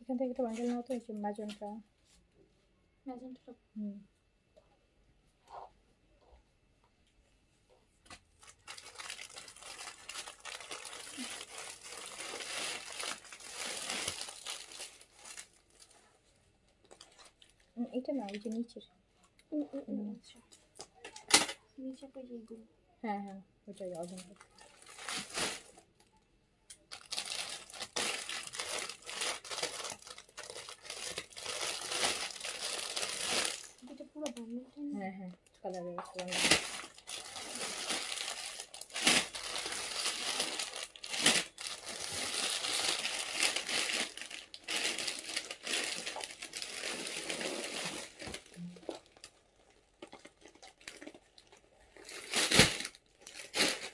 এখান থেকে একটা বান্ডেল নাও তো, হচ্ছে ম্যাজেন্টা। ম্যাজেন্টা এটা না, ওই যে নিচের। আচ্ছা, নিচে কই যেগুলো। হ্যাঁ হ্যাঁ, ওইটাই অজন্তা। এটা পুরো বান্ডেলটা। হ্যাঁ হ্যাঁ, কালারের একটা বান্ডেল।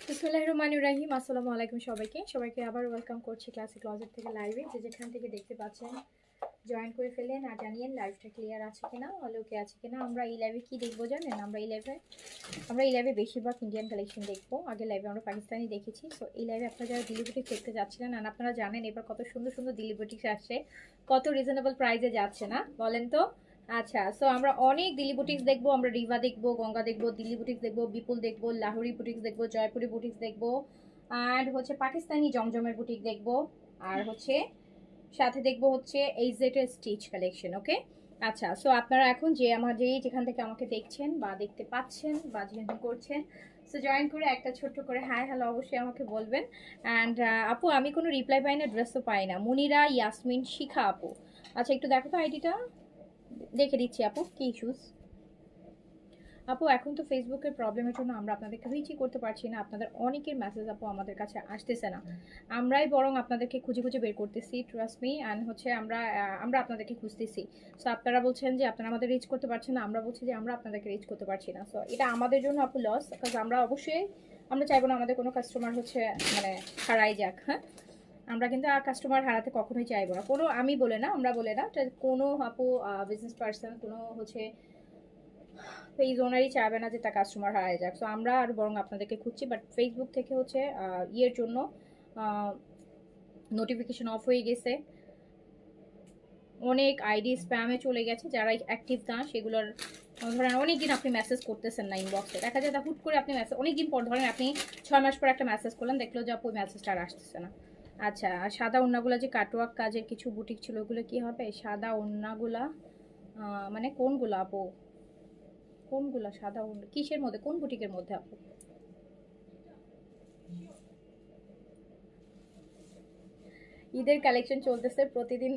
বিসমিল্লাহির রহমানির রহিম। আসসালামু আলাইকুম সবাইকে আবার ওয়েলকাম করছি ক্লাসিক ক্লজেট থেকে লাইভে। যেখান থেকে দেখতে পাচ্ছেন জয়েন করে ফেলেন আর জানিয়েন লাইভটা ক্লিয়ার আছে কিনা, ওকে আছে কিনা। আমরা এই লাইভে কি দেখবো জানেন? আমরা এই লাইভে বেশিরভাগ ইন্ডিয়ান কালেকশন দেখবো। আগে লাইভে আমরা পাকিস্তানি দেখেছি। সো এই লাইভে আপনারা যারা দিল্লি বুটিক দেখতে যাচ্ছিলেন, আর আপনারা জানেন এবার কত সুন্দর সুন্দর দিল্লি বুটিক্স আসছে, কত রিজনেবল প্রাইসে যাচ্ছে না বলেন তো। আচ্ছা, সো আমরা অনেক দিল্লি বুটিক্স দেখবো। আমরা রিভা দেখবো, গঙ্গা দেখবো, দিল্লি বুটিক্স দেখবো, বিপুল দেখবো, লাহোরি বুটিক্স দেখবো, জয়পুরি বুটিক্স দেখবো, আর হচ্ছে পাকিস্তানি জমজমের বুটিক দেখবো, আর হচ্ছে সাথে দেখবো হচ্ছে এইজেড এর স্টিচ কালেকশন। ওকে, আচ্ছা। সো আপনারা এখন যেখান থেকে আমাকে দেখছেন বা দেখতে পাচ্ছেন বা যেখানে করছেন, সো জয়েন করে একটা ছোট্ট করে হাই হ্যালো অবশ্যই আমাকে বলবেন। অ্যান্ড আপু, আমি কোনো রিপ্লাই পাই না, ড্রেসও পাই না। মুনিরা ইয়াসমিন শিখা আপু, আচ্ছা একটু দেখো তো আইডিটা, দেখে দিচ্ছি আপু কি ইস্যুস। আপু এখন তো ফেসবুকের প্রবলেমের জন্য আমরা আপনাদেরকে রিচই করতে পারছি না। আপনাদের অনেকের মেসেজ আপু আমাদের কাছে আসতেছে না, আমরাই বরং আপনাদেরকে খুঁজে খুঁজে বের করতেছি, ট্রাস্ট মি। অ্যান্ড হচ্ছে আমরা আপনাদেরকে খুঁজতেছি। সো আপনারা বলছেন যে আপনারা আমাদের রিচ করতে পারছেন না, আমরা বলছি যে আমরা আপনাদেরকে রিচ করতে পারছি না। সো এটা আমাদের জন্য আপু লস, বিকজ আমরা চাইবো না আমাদের কোনো কাস্টমার হচ্ছে মানে হারাই যাক। হ্যাঁ, আমরা কিন্তু আর কাস্টমার হারাতে কখনোই চাইবো না। কোনো আমি বলে না, আমরা বলে না, কোনো আপু বিজনেস পার্সন, কোনো হচ্ছে পেজ ওনারই চাইবে না যে তার কাস্টমার হারায় যাক। সো আমরা আর বরং আপনাদেরকে খুঁজছি, বাট ফেসবুক থেকে হচ্ছে ইয়ের জন্য নোটিফিকেশন অফ হয়ে গেছে, অনেক আইডি স্প্যামে চলে গেছে। যারা অ্যাক্টিভ না সেগুলোর ধরেন অনেকদিন আপনি মেসেজ করতেছেন না ইনবক্সে, দেখা যায় হুট করে আপনি মেসেজ অনেকদিন পর, ধরেন আপনি 6 মাস পর একটা মেসেজ করলেন, দেখলো যে আপু ওই মেসেজটা আর আসতেছে না। আচ্ছা, সাদা ওড়নাগুলো যে কাটওয়ার্ক কাজের কিছু বুটিক ছিল, ওগুলো কি হবে? সাদা ওড়নাগুলা মানে কোনগুলো আপু? কোনগুলা সাদা ওড়না কিসের মধ্যে, কোন বুটিকের মধ্যে আপু? ঈদের কালেকশন চলতেছে, প্রতিদিন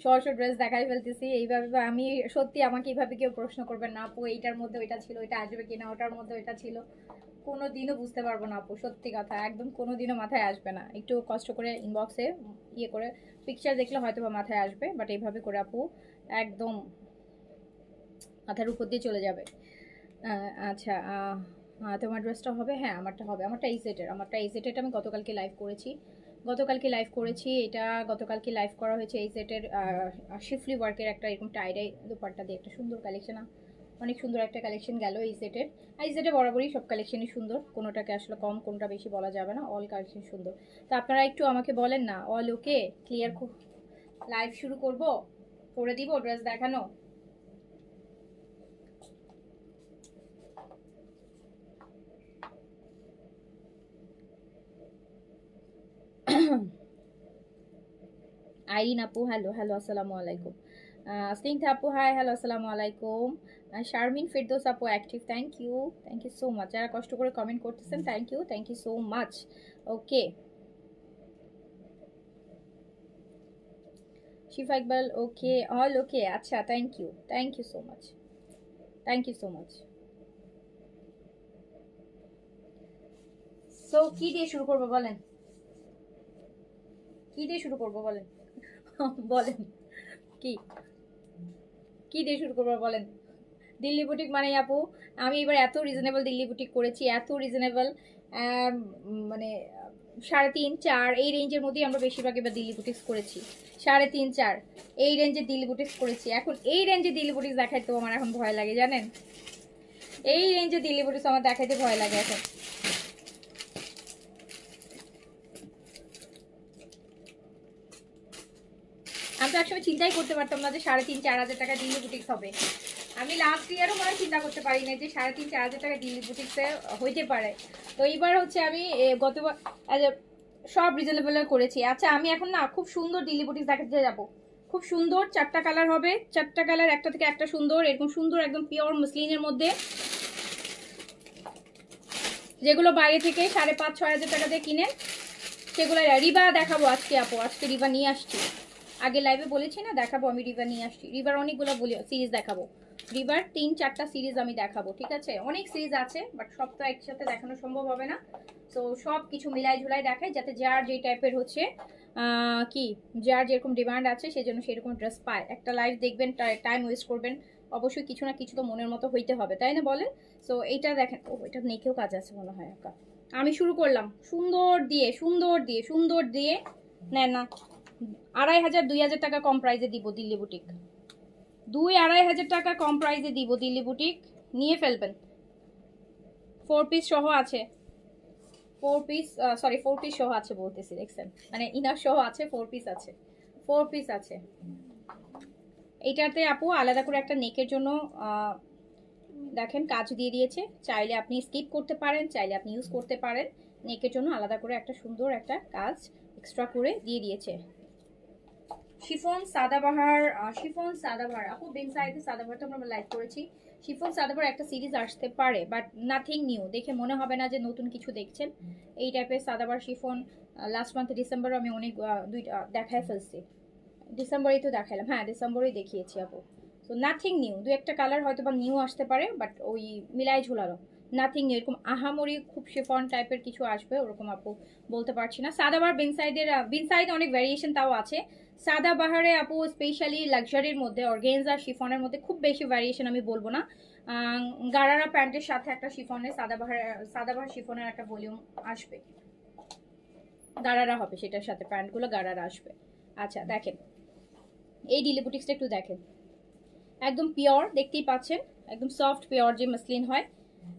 শর্ট ড্রেস দেখাই ফেলতেছি এইভাবে। আমি সত্যি, আমাকে এইভাবে কেউ প্রশ্ন করবেন না আপু এইটার মধ্যে ওইটা ছিল, ওইটা আসবে কিনা, ওটার মধ্যে ওইটা ছিল, কোনো দিনও বুঝতে পারবো না আপু, সত্যি কথা একদম কোনো দিনও মাথায় আসবে না। একটু কষ্ট করে ইনবক্সে ইয়ে করে পিকচার দেখলে হয়তো বা মাথায় আসবে, বাট এইভাবে করে আপু একদম মাথার উপর দিয়ে চলে যাবে। আচ্ছা, তোমার ড্রেসটা হবে? হ্যাঁ, আমারটা হবে। আমারটা এই সেটের আমি গতকালকে লাইভ করেছি। এটা গতকালকে লাইভ করা হয়েছে এই সেটের শিফলি ওয়ার্কের একটা এরকম টাইডাই দুপাট্টা দিয়ে একটা সুন্দর কালেকশন, অনেক সুন্দর একটা কালেকশন গেল এই সেটে বরাবরই সব কালেকশনই সুন্দর, কোনোটাকে আসলে কম কোনোটা বেশি বলা যাবে না, অল কালেকশন সুন্দর। তো আপনারা একটু আমাকে বলেন না, অল ওকে ক্লিয়ার? লাইভ শুরু করব, করে দিব ড্রেস দেখানো। আইরিন আপু হ্যালো হ্যালো, আসসালামু আলাইকুম। স্নিগ্ধা আপু হাই হ্যালো, আসসালামু আলাইকুম। শারমিন ফেরদৌস আপু active, thank you so much. যারা কষ্ট করে কমেন্ট করতেছেন, thank you so much. Okay, Shifa Iqbal okay, all okay, আচ্ছা thank you so much, thank you so much. So কি দিয়ে শুরু করবো বলেন, কি দিয়ে শুরু করবো বলেন বলেন কি কি দিয়ে শুরু করবো বলেন। দিল্লি বুটিক মানে আপু আমি এবার এত রিজনেবল দিল্লি বুটিক করেছি, এত রিজনেবল, মানে 3.5-4 এই রেঞ্জের মধ্যেই আমরা বেশিরভাগ এবার দিল্লি বুটিক্স করেছি। 3.5-4 এই রেঞ্জে দিল্লি বুটিক্স করেছি। এখন এই রেঞ্জে দিল্লি বুটিক্স দেখাইতেও আমার এখন ভয় লাগে জানেন, এই রেঞ্জে দিল্লি বুটিক্স আমার দেখাইতে ভয় লাগে এখন। আমি তো একসময় চিন্তাই করতে পারতাম না যে 3.5-4 হাজার টাকা দিল্লি বুটিক্স হবে। আমি লাস্ট ইয়ারও মনে চিন্তা করতে পারি না যে 3.5-4 হাজার টাকা দিল্লি বুটিক্সে হইতে পারে। তো এইবার হচ্ছে আমি গতবার সব রিজনেবল করেছি। আচ্ছা আমি এখন না খুব সুন্দর দিল্লি বুটিক্স দেখাতে যাবো, খুব সুন্দর 4টা কালার হবে, 4টা কালার একটা থেকে একটা সুন্দর, এরকম সুন্দর একদম পিওর মসলিনের মধ্যে, যেগুলো বাইরে থেকে 5.5-6 হাজার টাকা দিয়ে কিনেন সেগুলো। রিবা দেখাবো আজকে আপু, আজকে রিবা নিয়ে আসছি, আগে লাইভে বলেছি না দেখাবো, আমি রিবা নিয়ে আসছি। রিবার অনেকগুলো সিরিজ দেখাবো, রিবার 3-4টা সিরিজ আমি দেখাবো, ঠিক আছে? অনেক সিরিজ আছে বাট সব তো একসাথে দেখানো সম্ভব হবে না। তো সব কিছু মিলাই ঝুলাই দেখাই যাতে যার যে টাইপের হচ্ছে কি যার যেরকম ডিমান্ড আছে সেজন্য সেরকম ড্রেস পায়। একটা লাইভ দেখবেন, টাইম ওয়েস্ট করবেন, অবশ্যই কিছু না কিছু তো মনের মতো হইতে হবে, তাই না বলেন? সো এইটা দেখেন, ও এটা নেকেও কাজ আছে মনে হয় একা। আমি শুরু করলাম সুন্দর দিয়ে সুন্দর দিয়ে সুন্দর দিয়ে, নেন না 2,500-2,000 টাকা কম প্রাইসে দিব দিল্লি বুটিক, 2,000-2,500 টাকা কম প্রাইসে দিব দিল্লি বুটিক, নিয়ে ফেলবেন। 4 পিস সহ আছে, 4 পিস সরি 4 পিস সহ আছে বলতেছি, দেখছেন মানে ইনার সহ আছে, 4 পিস আছে, 4 পিস আছে। এইটাতে আপু আলাদা করে একটা নেকের জন্য দেখেন কাজ দিয়ে দিয়েছে, চাইলে আপনি স্কিপ করতে পারেন, চাইলে আপনি ইউজ করতে পারেন। নেকের জন্য আলাদা করে একটা সুন্দর একটা কাজ এক্সট্রা করে দিয়ে দিয়েছে। শিফন সাদাবাহার, শিফন সাদাবাহার আপু বিন সাইডে সাদাবাহার তো আমরা লাইক করেছি। শিফন সাদাবাহার একটা সিরিজ আসতে পারে বাট নাথিং নিউ, দেখে মনে হবে না যে নতুন কিছু দেখছেন। এই টাইপের সাদাবাহার শিফন লাস্ট মান্থে ডিসেম্বরে আমি অনেক দুইটা দেখায় ফেলছি, ডিসেম্বরেই তো দেখাইলাম, হ্যাঁ ডিসেম্বরেই দেখিয়েছি আপু। সো নাথিং নিউ, দু একটা কালার হয়তো বা নিউ আসতে পারে বাট ওই মিলাই ঝুলানো, নাথিং নিউ। এরকম আহামরি খুব শিফন টাইপের কিছু আসবে ওরকম আপু বলতে পারছি না। সাদাবাহার বিনসাইডে অনেক ভ্যারিয়েশন তাও আছে। সাদাবাহারে আপু স্পেশালি লাক্সারির মধ্যে অর্গেনজা শিফনের মধ্যে খুব বেশি ভ্যারিয়েশন আমি বলবো না। গারারা প্যান্টের সাথে একটা শিফনের সাদাবাহার শিফনের একটা ভলিউম আসবে, গারারা হবে সেটার সাথে, প্যান্টগুলো গারারা আসবে। আচ্ছা দেখেন এই দিল্লি বুটিক্সটা একটু দেখেন, একদম পিওর দেখতেই পাচ্ছেন, একদম সফট পিওর যে মসলিন হয়।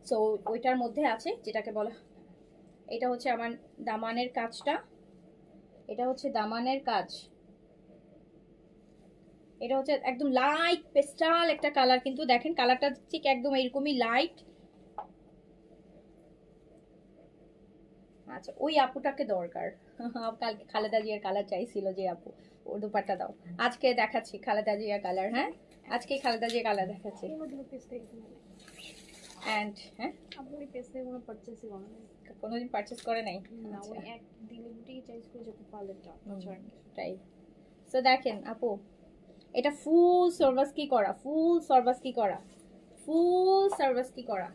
সো ওইটার মধ্যে আছে যেটাকে বলা, এটা হচ্ছে আমার দামানের কাজটা, এটা হচ্ছে দামানের কাজ, এটা হচ্ছে একদম লাইট পেস্টাল একটা কালার, কিন্তু দেখেন কালারটা ঠিক একদম এরকমই লাইট। আচ্ছা ওই আপুটাকে দরকার কালকে খালেদা জিয়ার কালার চাইছিল যে আপু ওর দুপাট্টা দাও, আজকে দেখাচ্ছি খালেদা জিয়ার কালার। হ্যাঁ আজকে খালেদা জিয়ার কালার দেখাচ্ছি। অ্যান্ড হ্যাঁ আপনি পেজ থেকে কোনো পারচেসই করেন নাই? কোনোদিন পারচেস করে নাই না, ওই এক দিল্লি বুটিক চয়েস করে যখন পার্লারটা তাই। সো দেখেন আপু এটা ফুল সার্ভাসকি করা, ফুল সার্ভাসকি করা, ফুল সার্ভাসকি করা,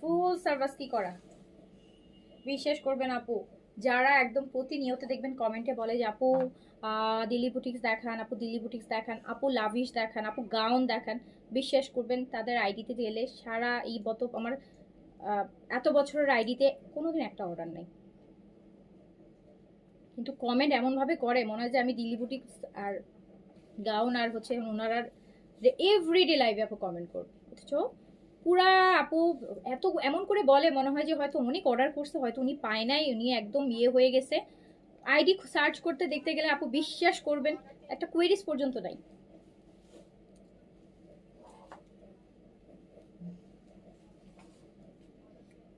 ফুল সার্ভাসকি করা। বিশ্বাস করবেন আপু, যারা একদম প্রতিনিয়ত দেখবেন কমেন্টে বলে যে আপু দিল্লি বুটিক্স দেখান, আপু দিল্লি বুটিক্স দেখান, আপু লাভিশ দেখান, আপু গাউন দেখান, বিশ্বাস করবেন তাদের আইডিতে গেলে সারা এই আমার এত বছরের আইডিতে কোনোদিন একটা অর্ডার নেই, কিন্তু কমেন্ট এমনভাবে করে মনে হয় যে আমি দিল্লি বুটিক্স আর গাউন আর হচ্ছে ওনারা এভরিডে লাইভে আপু কমেন্ট করবে, অথচ পুরা আপু এত এমন করে বলে মনে হয় যে হয়তো অনেক অর্ডার করছে, হয়তো উনি পায় নাই, উনি একদম ইয়ে হয়ে গেছে। আইডি সার্চ করতে দেখতে গেলে আপু বিশ্বাস করবেন একটা কোয়েরিজ পর্যন্ত নাই।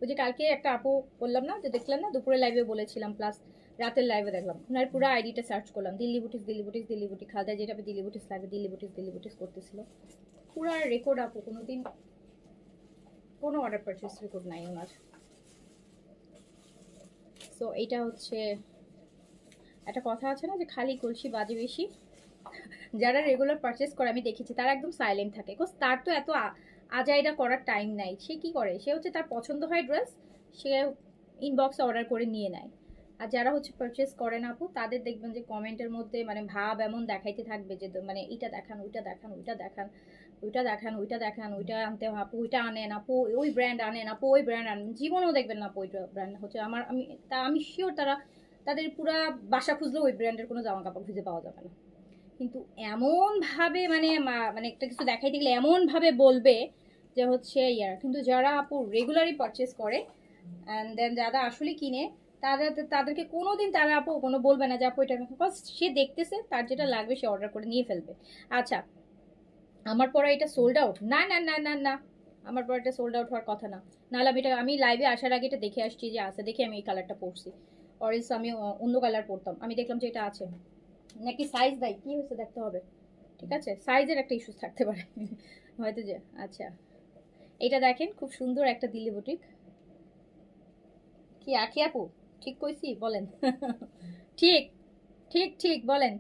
ওই যে কালকে একটা আপু বললাম না যে দেখলাম না দুপুরে লাইভে বলেছিলাম, প্লাস রাতের লাইভে দেখলাম, ওনার পুরো আইডিটা সার্চ করলাম Delhi boutiques Delhi boutiques Delhi boutique, Khaleda যেটা দিল্লি বুটিক্স লাইভে দিল্লি বুটিক্স করতেছিল, পুরো রেকর্ড আপু কোনোদিন কোনো অর্ডার পারচেস রেকর্ড নাই ওনার। সো এইটা হচ্ছে একটা কথা আছে না যে খালি কলসি বাজে বেশি, যারা রেগুলার পারচেস করে আমি দেখেছি তারা একদম সাইলেন্ট থাকে, বিকজ তার তো এত আজাইরা করার টাইম নাই। সে কি করে, সে হচ্ছে তার পছন্দ হয় ড্রেস, সে ইনবক্সে অর্ডার করে নিয়ে নেয়। আর যারা হচ্ছে পারচেস করেন আপু, তাদের দেখবেন যে কমেন্টের মধ্যে মানে ভাব এমন দেখাইতে থাকবে যে মানে এটা দেখান, ওইটা দেখান, ওইটা দেখান, ওইটা দেখান, ওইটা দেখান, ওইটা আনতে আপু, ওইটা আনেন আপু, ওই ব্র্যান্ড আনেন আপু, ওই ব্র্যান্ড আনেন। জীবনেও দেখবেন না আপু ওইটা ব্র্যান্ড হচ্ছে আমি শিওর তারা তাদের পুরা বাসা খুঁজলেও ওই ব্র্যান্ডের কোনো জামা কাপড় খুঁজে পাওয়া যাবে না। কিন্তু এমনভাবে মানে মানে একটা কিছু দেখাইতে গেলে এমনভাবে বলবে যে হচ্ছে ইয়ার। কিন্তু যারা আপু রেগুলারই পারচেস করে অ্যান্ড দেন যারা আসলে কিনে, তাদেরকে কোনোদিন তারা আপু কোনো বলবে না যে আপু এটা ফার্স্ট সে দেখতেছে, তার যেটা লাগবে সে অর্ডার করে নিয়ে ফেলবে। আচ্ছা, আমার পরে এটা সোল্ড আউট, না না না না না, আমার পরে এটা সোল্ড আউট হওয়ার কথা না। নাহলে আমি লাইভে আসার আগে এটা দেখে আসছি যে আছে, দেখে আমি এই কালারটা পরছি, অরেঞ্জ আমি অন্য কালার পরতাম, আমি দেখলাম যে এটা আছে নাকি সাইজ দেয়, কি হয়েছে দেখতে হবে। ঠিক আছে, সাইজের একটা ইস্যু থাকতে পারে হয়তো যে। আচ্ছা, এটা দেখেন খুব সুন্দর একটা দিল্লি বুটিক। কি আখি আপু ঠিক কইছি বলেন? ঠিক ঠিক ঠিক বলেন।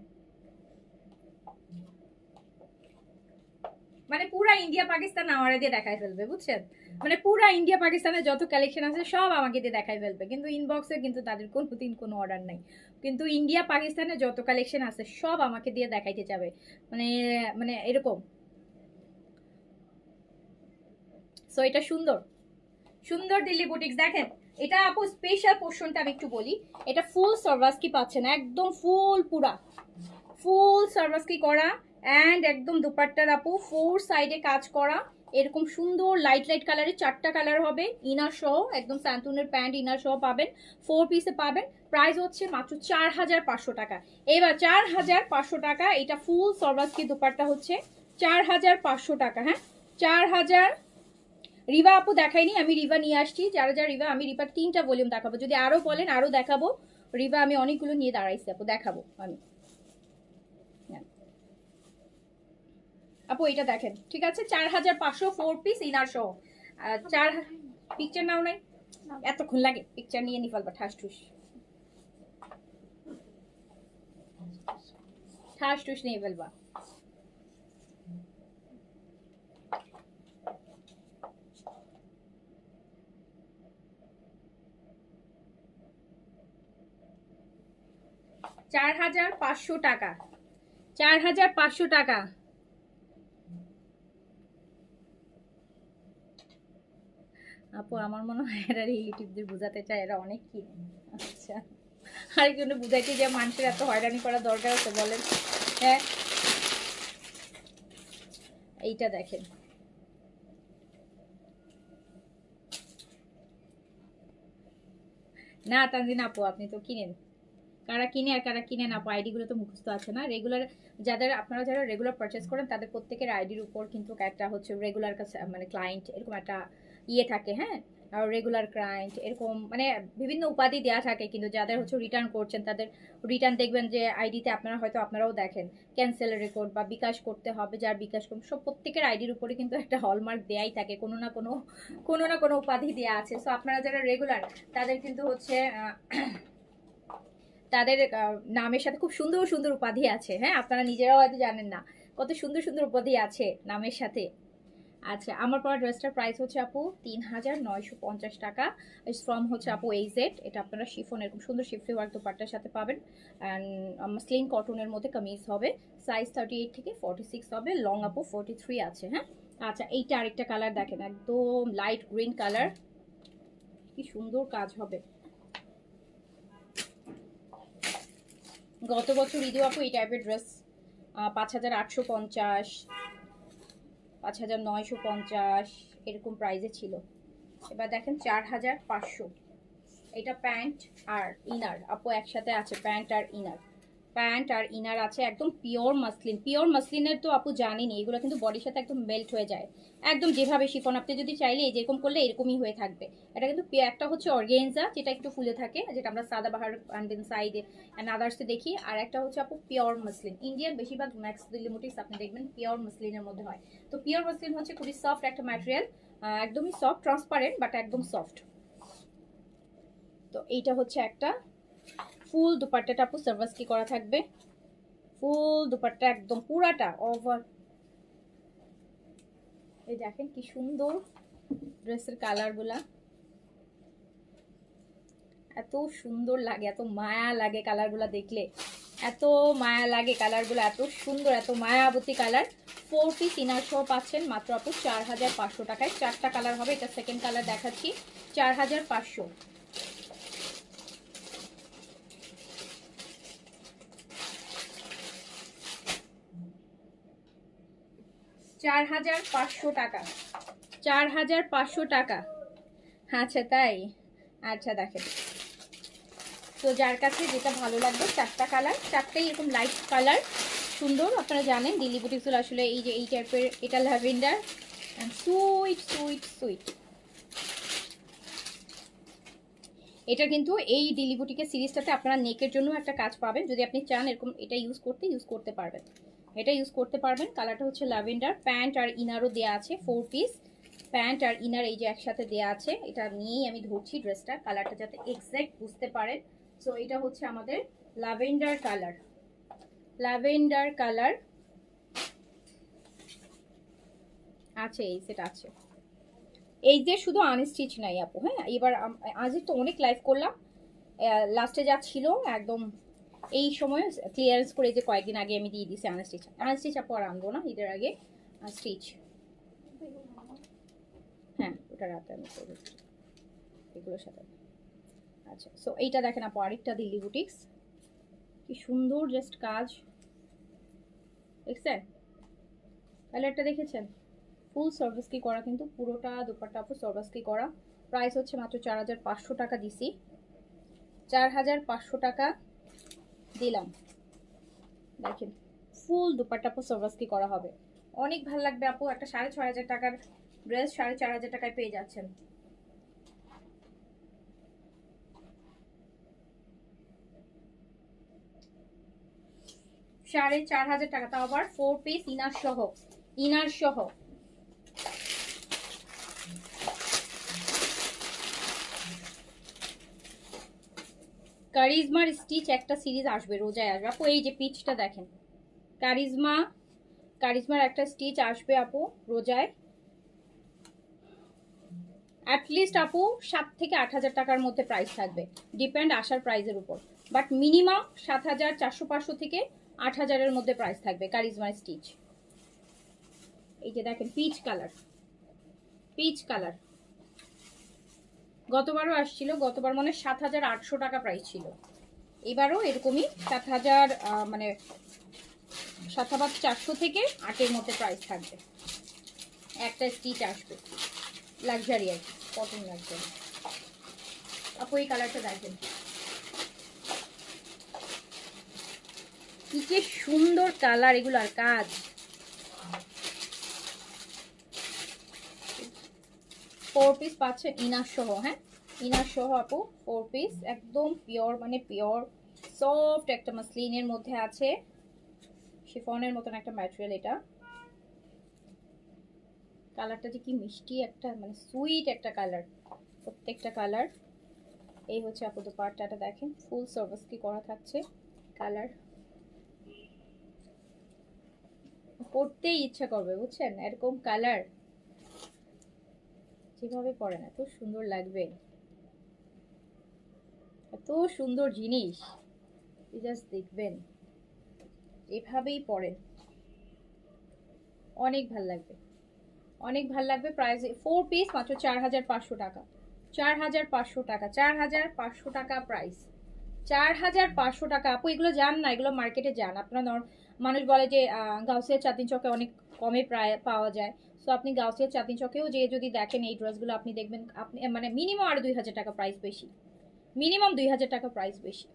মানে পুরা ইন্ডিয়া পাকিস্তান আমার দিয়ে দেখায় ফেলবে, বুঝছেন? মানে পুরা ইন্ডিয়া পাকিস্তানের যত কালেকশন আছে সব আমাকে দিয়ে দেখায় ফেলবে, কিন্তু ইনবক্সে কিন্তু তাদের কোনোদিন কোনো অর্ডার নাই। কিন্তু ইন্ডিয়া পাকিস্তানের যত কালেকশন আছে সব আমাকে দিয়ে দেখাইতে যাবে, মানে মানে এরকম। সো এটা সুন্দর সুন্দর দিল্লি বুটিক্স দেখেন। এটা আপু স্পেশাল পোর্শনটা আমি একটু বলি, এটা ফুল সার্ভাসকি পাচ্ছেন, একদম ফুল সার্ভাসকি করা অ্যান্ড একদম দুপাট্টার আপু 4 সাইডে কাজ করা, এরকম সুন্দর লাইট লাইট কালারের 4টা কালার হবে, ইনার সহ একদম স্যান্টুনের প্যান্ট ইনার সহ পাবেন, 4 পিসে পাবেন। প্রাইস হচ্ছে মাত্র 4500 টাকা। এবার 4500 টাকা, এটা ফুল সার্ভাসকি দুপাট্টা হচ্ছে 4500 টাকা। হ্যাঁ, 4000। রিভা আপু দেখাইনি, আমি রিভা নিয়ে আসছি। যারা যারা রিভা, আমি রিভার 3টা ভলিউম দেখাবো, যদি আরো বলেন আরো দেখাবো। রিভা আমি অনেকগুলো নিয়ে দাঁড়াইছি আপু, দেখাবো আমি। আপু এটা দেখেন, ঠিক আছে, 4500 4 পিস ইনার সহ। 4 পিকচার নাও নাই, এতক্ষণ লাগে পিকচার নিয়ে নি ফেলবা, ঠাস ঠুস ঠাস ঠুস নিয়ে ফেলবা। $4500, 4500 টাকা। আপু আমার মনে হয় এরা রিলেটিভদের বোঝাতে চায় এরা অনেক কিনে। আচ্ছা, আরেকজনে বুঝাইতে যে মানুষের এত হয়রানি করার দরকার আছে বলেন? হ্যাঁ, এইটা দেখেন, না তানজিন আপু আপনি তো কিনেন, কারা কিনে আর কারা কিনে না আপু, আইডি গুলো তো মুখস্থ আছে না। রেগুলার আপনারা যারা রেগুলার পারচেস করেন তাদের প্রত্যেকের আইডির উপর কিন্তু একটা হচ্ছে রেগুলার মানে ক্লায়েন্ট এরকম একটা ইয়ে থাকে। হ্যাঁ, আর রেগুলার ক্লায়েন্ট এরকম মানে বিভিন্ন উপাধি দেওয়া থাকে, কিন্তু যাদের হচ্ছে রিটার্ন করছেন তাদের রিটার্ন দেখবেন যে আইডিতে আপনারা হয়তো আপনারাও দেখেন ক্যান্সেল রেকর্ড বা বিকাশ করতে হবে, যার বিকাশ করুন, সব প্রত্যেকের আইডির উপরে কিন্তু একটা হলমার্ক দেয়াই থাকে, কোনো না কোনো উপাধি দেওয়া আছে। সো আপনারা যারা রেগুলার তাদের কিন্তু হচ্ছে তাদের নামের সাথে খুব সুন্দর সুন্দর উপাধি আছে। হ্যাঁ, আপনারা নিজেরাও হয়তো জানেন না কত সুন্দর সুন্দর উপাধি আছে নামের সাথে। আচ্ছা, আমার পরা ড্রেসটার প্রাইস হচ্ছে আপু 3950 টাকা। ফ্রম হচ্ছে আপু এইজেড, এটা আপনারা শিফন এরকম সুন্দর শিফটে ওয়ার্ক দোপাট্টার সাথে পাবেন। অ্যান্ড স্লিন কটনের মধ্যে কামিজ হবে, সাইজ 38 থেকে 46 হবে, লং আপু 43 আছে। হ্যাঁ, আচ্ছা, এইটা আরেকটা কালার দেখেন, একদম লাইট গ্রিন কালার, কি সুন্দর কাজ হবে। গত বছর ঈদে আপু এই টাইপের ড্রেস 5850, 5950 এরকম প্রাইসে ছিল। এবার দেখেন 4500। এটা প্যান্ট আর ইনার আপু একসাথে আছে, প্যান্ট আর ইনার আছে, একদম পিওর মাসলিনের তো আপু জানিনি, এগুলো কিন্তু বডির সাথে একদম মেল্ট হয়ে যায়, একদম যেভাবে শিফন আপনি যদি চাইলে যেরকম করলে এরকমই হয়ে থাকবে। এটা কিন্তু একটা হচ্ছে অর্গেনজা, যেটা একটু ফুলে থাকে, যেটা আমরা সাদাবাহার আনবেন সাইডে অ্যান্ড আদার্সে দেখি, আর একটা হচ্ছে আপু পিওর মাসলিন। ইন্ডিয়ান বেশিরভাগ ম্যাক্স দিল্লি বুটিক্স আপনি দেখবেন পিওর মাসলিনের মধ্যে হয়। তো পিওর মাসলিন হচ্ছে খুবই সফট একটা ম্যাটেরিয়াল, একদমই সফট, ট্রান্সপারেন্ট বাট একদম সফট। তো এইটা হচ্ছে একটা ফুল দুপাট্টাটা আপু সার্ভাস কি করা থাকবে, ফুল দুপাট্টা একদম পুরাটা ওভার। এই দেখেন কি সুন্দর ড্রেসের কালার গুলা, এত সুন্দর লাগে, এত মায়া লাগে কালারগুলো দেখলে, এত মায়া লাগে কালারগুলো, এত সুন্দর, এত মায়াবতী কালার। 4 পিস ইনার সহ পাচ্ছেন মাত্র আপু 4500 টাকায়। 4টা কালার হবে, এটা সেকেন্ড কালার দেখাচ্ছি। 4500। 4500 টাকা, 4500 টাকা। আচ্ছা তাই, আচ্ছা দেখেন। তো যার কাছে যেটা ভালো লাগবে, 4টা কালার, 4টাই এরকম লাইট কালার, সুন্দর। আপনারা জানেন দিল্লি বুটিক্সগুলো আসলে এই যে এই টাইপের, এটা lavender and sweet sweet sweet. এটা কিন্তু এই দিল্লি বুটিকের সিরিজটাতে আপনারা নেকের জন্য একটা কাজ পাবেন, যদি আপনি চান এরকম এটা ইউজ করতে পারবেন, এটা ইউজ করতে পারবেন। কালারটা হচ্ছে ল্যাভেন্ডার, প্যান্ট আর ইনারও দেওয়া আছে। 4 পিস প্যান্ট আর ইনার এই যে একসাথে দেওয়া আছে। এটা নিয়েই আমি ধরছি ড্রেসটা, কালারটা যাতে এক্সাক্ট বুঝতে পারেন। সো এটা হচ্ছে আমাদের ল্যাভেন্ডার কালার, ল্যাভেন্ডার কালার আছে, এই সেট আছে। এই যে শুধু আনস্টিচ নাই আপু, হ্যাঁ এবার আজ তো অনেক লাইভ করলাম, লাস্টে যা ছিল একদম এই সময় ক্লিয়ারেন্স করে যে কয়েকদিন আগে আমি দিয়ে দিয়েছি আনস্টিচ। আনস্টিচ আপু আর আনবো না ঈদের আগে, স্টিচ। হ্যাঁ ওটা রাতে আমি করবো এগুলোর সাথে। আচ্ছা সো এইটা দেখেন আপু, আরেকটা দিল্লি বুটিক্স, কি সুন্দর জাস্ট কাজ দেখছেন, কালারটা দেখেছেন, ফুল সার্ভিস কি করা, কিন্তু পুরোটা দুপাট্টা আপু সার্ভিস কি করা। প্রাইস হচ্ছে মাত্র 4500 টাকা দিছি, 4500 টাকা দিলাম। দেখেন ফুল দুপাট্টা আপু সার্ভিস কি করা হবে, অনেক ভালো লাগবে আপু। একটা 6500 টাকার ড্রেস 4500 টাকায় পেয়ে যাচ্ছেন। $4500 টাকা, তাও আবার 4 পিস ইনার সহ, ইনার সহ। কারিজমার স্টিচ একটা সিরিজ আসবে, রোজায় আসবে আপু। এই যে পিচটা দেখেন, কারিজমার একটা স্টিচ আসবে আপু রোজায়। অ্যাটলিস্ট আপু 7 থেকে 8000 টাকার মধ্যে প্রাইস থাকবে, ডিপেন্ড আসার প্রাইসের উপর, বাট মিনিমাম 7400-500 থেকে 8000-এর মধ্যে প্রাইস থাকবে কারিজমার স্টিচ। এই যে দেখেন পিচ কালার, পিচ কালার। গতবারও আসছিল, গতবার মনে 7800 টাকা প্রাইস ছিল, এবারও এরকমই 7000, মানে 7400 থেকে 8-এর মধ্যে প্রাইস থাকবে। একটা স্টিচ আসবে, লাক্সারি আর কি, কটন লাক্সারি। আপু এই কালারটা দেখেন, কি যে সুন্দর কালার এগুলার কাজ। 4 পিস পাচ্ছে ইনার সহ, হ্যাঁ ইনার সহ আপু 4 পিস, একদম পিওর, মানে পিওর সফট একটা মাসলিনের মধ্যে আছে, শিফনের মতন একটা ম্যাটেরিয়াল। এটা কালারটা যে কি মিষ্টি একটা, মানে সুইট একটা কালার, প্রত্যেকটা কালার। এই হচ্ছে আপু দুপাট্টাটা দেখেন, ফুল সার্ভিস কি করা থাকছে, কালার পরতেই ইচ্ছা করবে বুঝছেন, এরকম কালার যেভাবে পরেন এত সুন্দর লাগবে, এত সুন্দর জিনিস জাস্ট দেখবেন, এভাবেই পরেন অনেক ভাল লাগবে, অনেক ভাল লাগবে। প্রাইস 4 পিস মাত্র 4500 টাকা, 4500 টাকা, 4500 টাকা প্রাইস, 4500 টাকা আপু। এগুলো যান না, এগুলো মার্কেটে যান আপনারা, মানুষ বলে যে গাউসিয়া চাঁদনি চকে অনেক কমে প্রায় পাওয়া যায়। সো আপনি গাউসিয়া চাঁদনি চকেও যে যদি দেখেন এই ড্রেসগুলো, আপনি দেখবেন আপনি মানে মিনিমাম আর 2000 টাকা প্রাইস বেশি, মিনিমাম 2000 টাকা প্রাইস বেশি।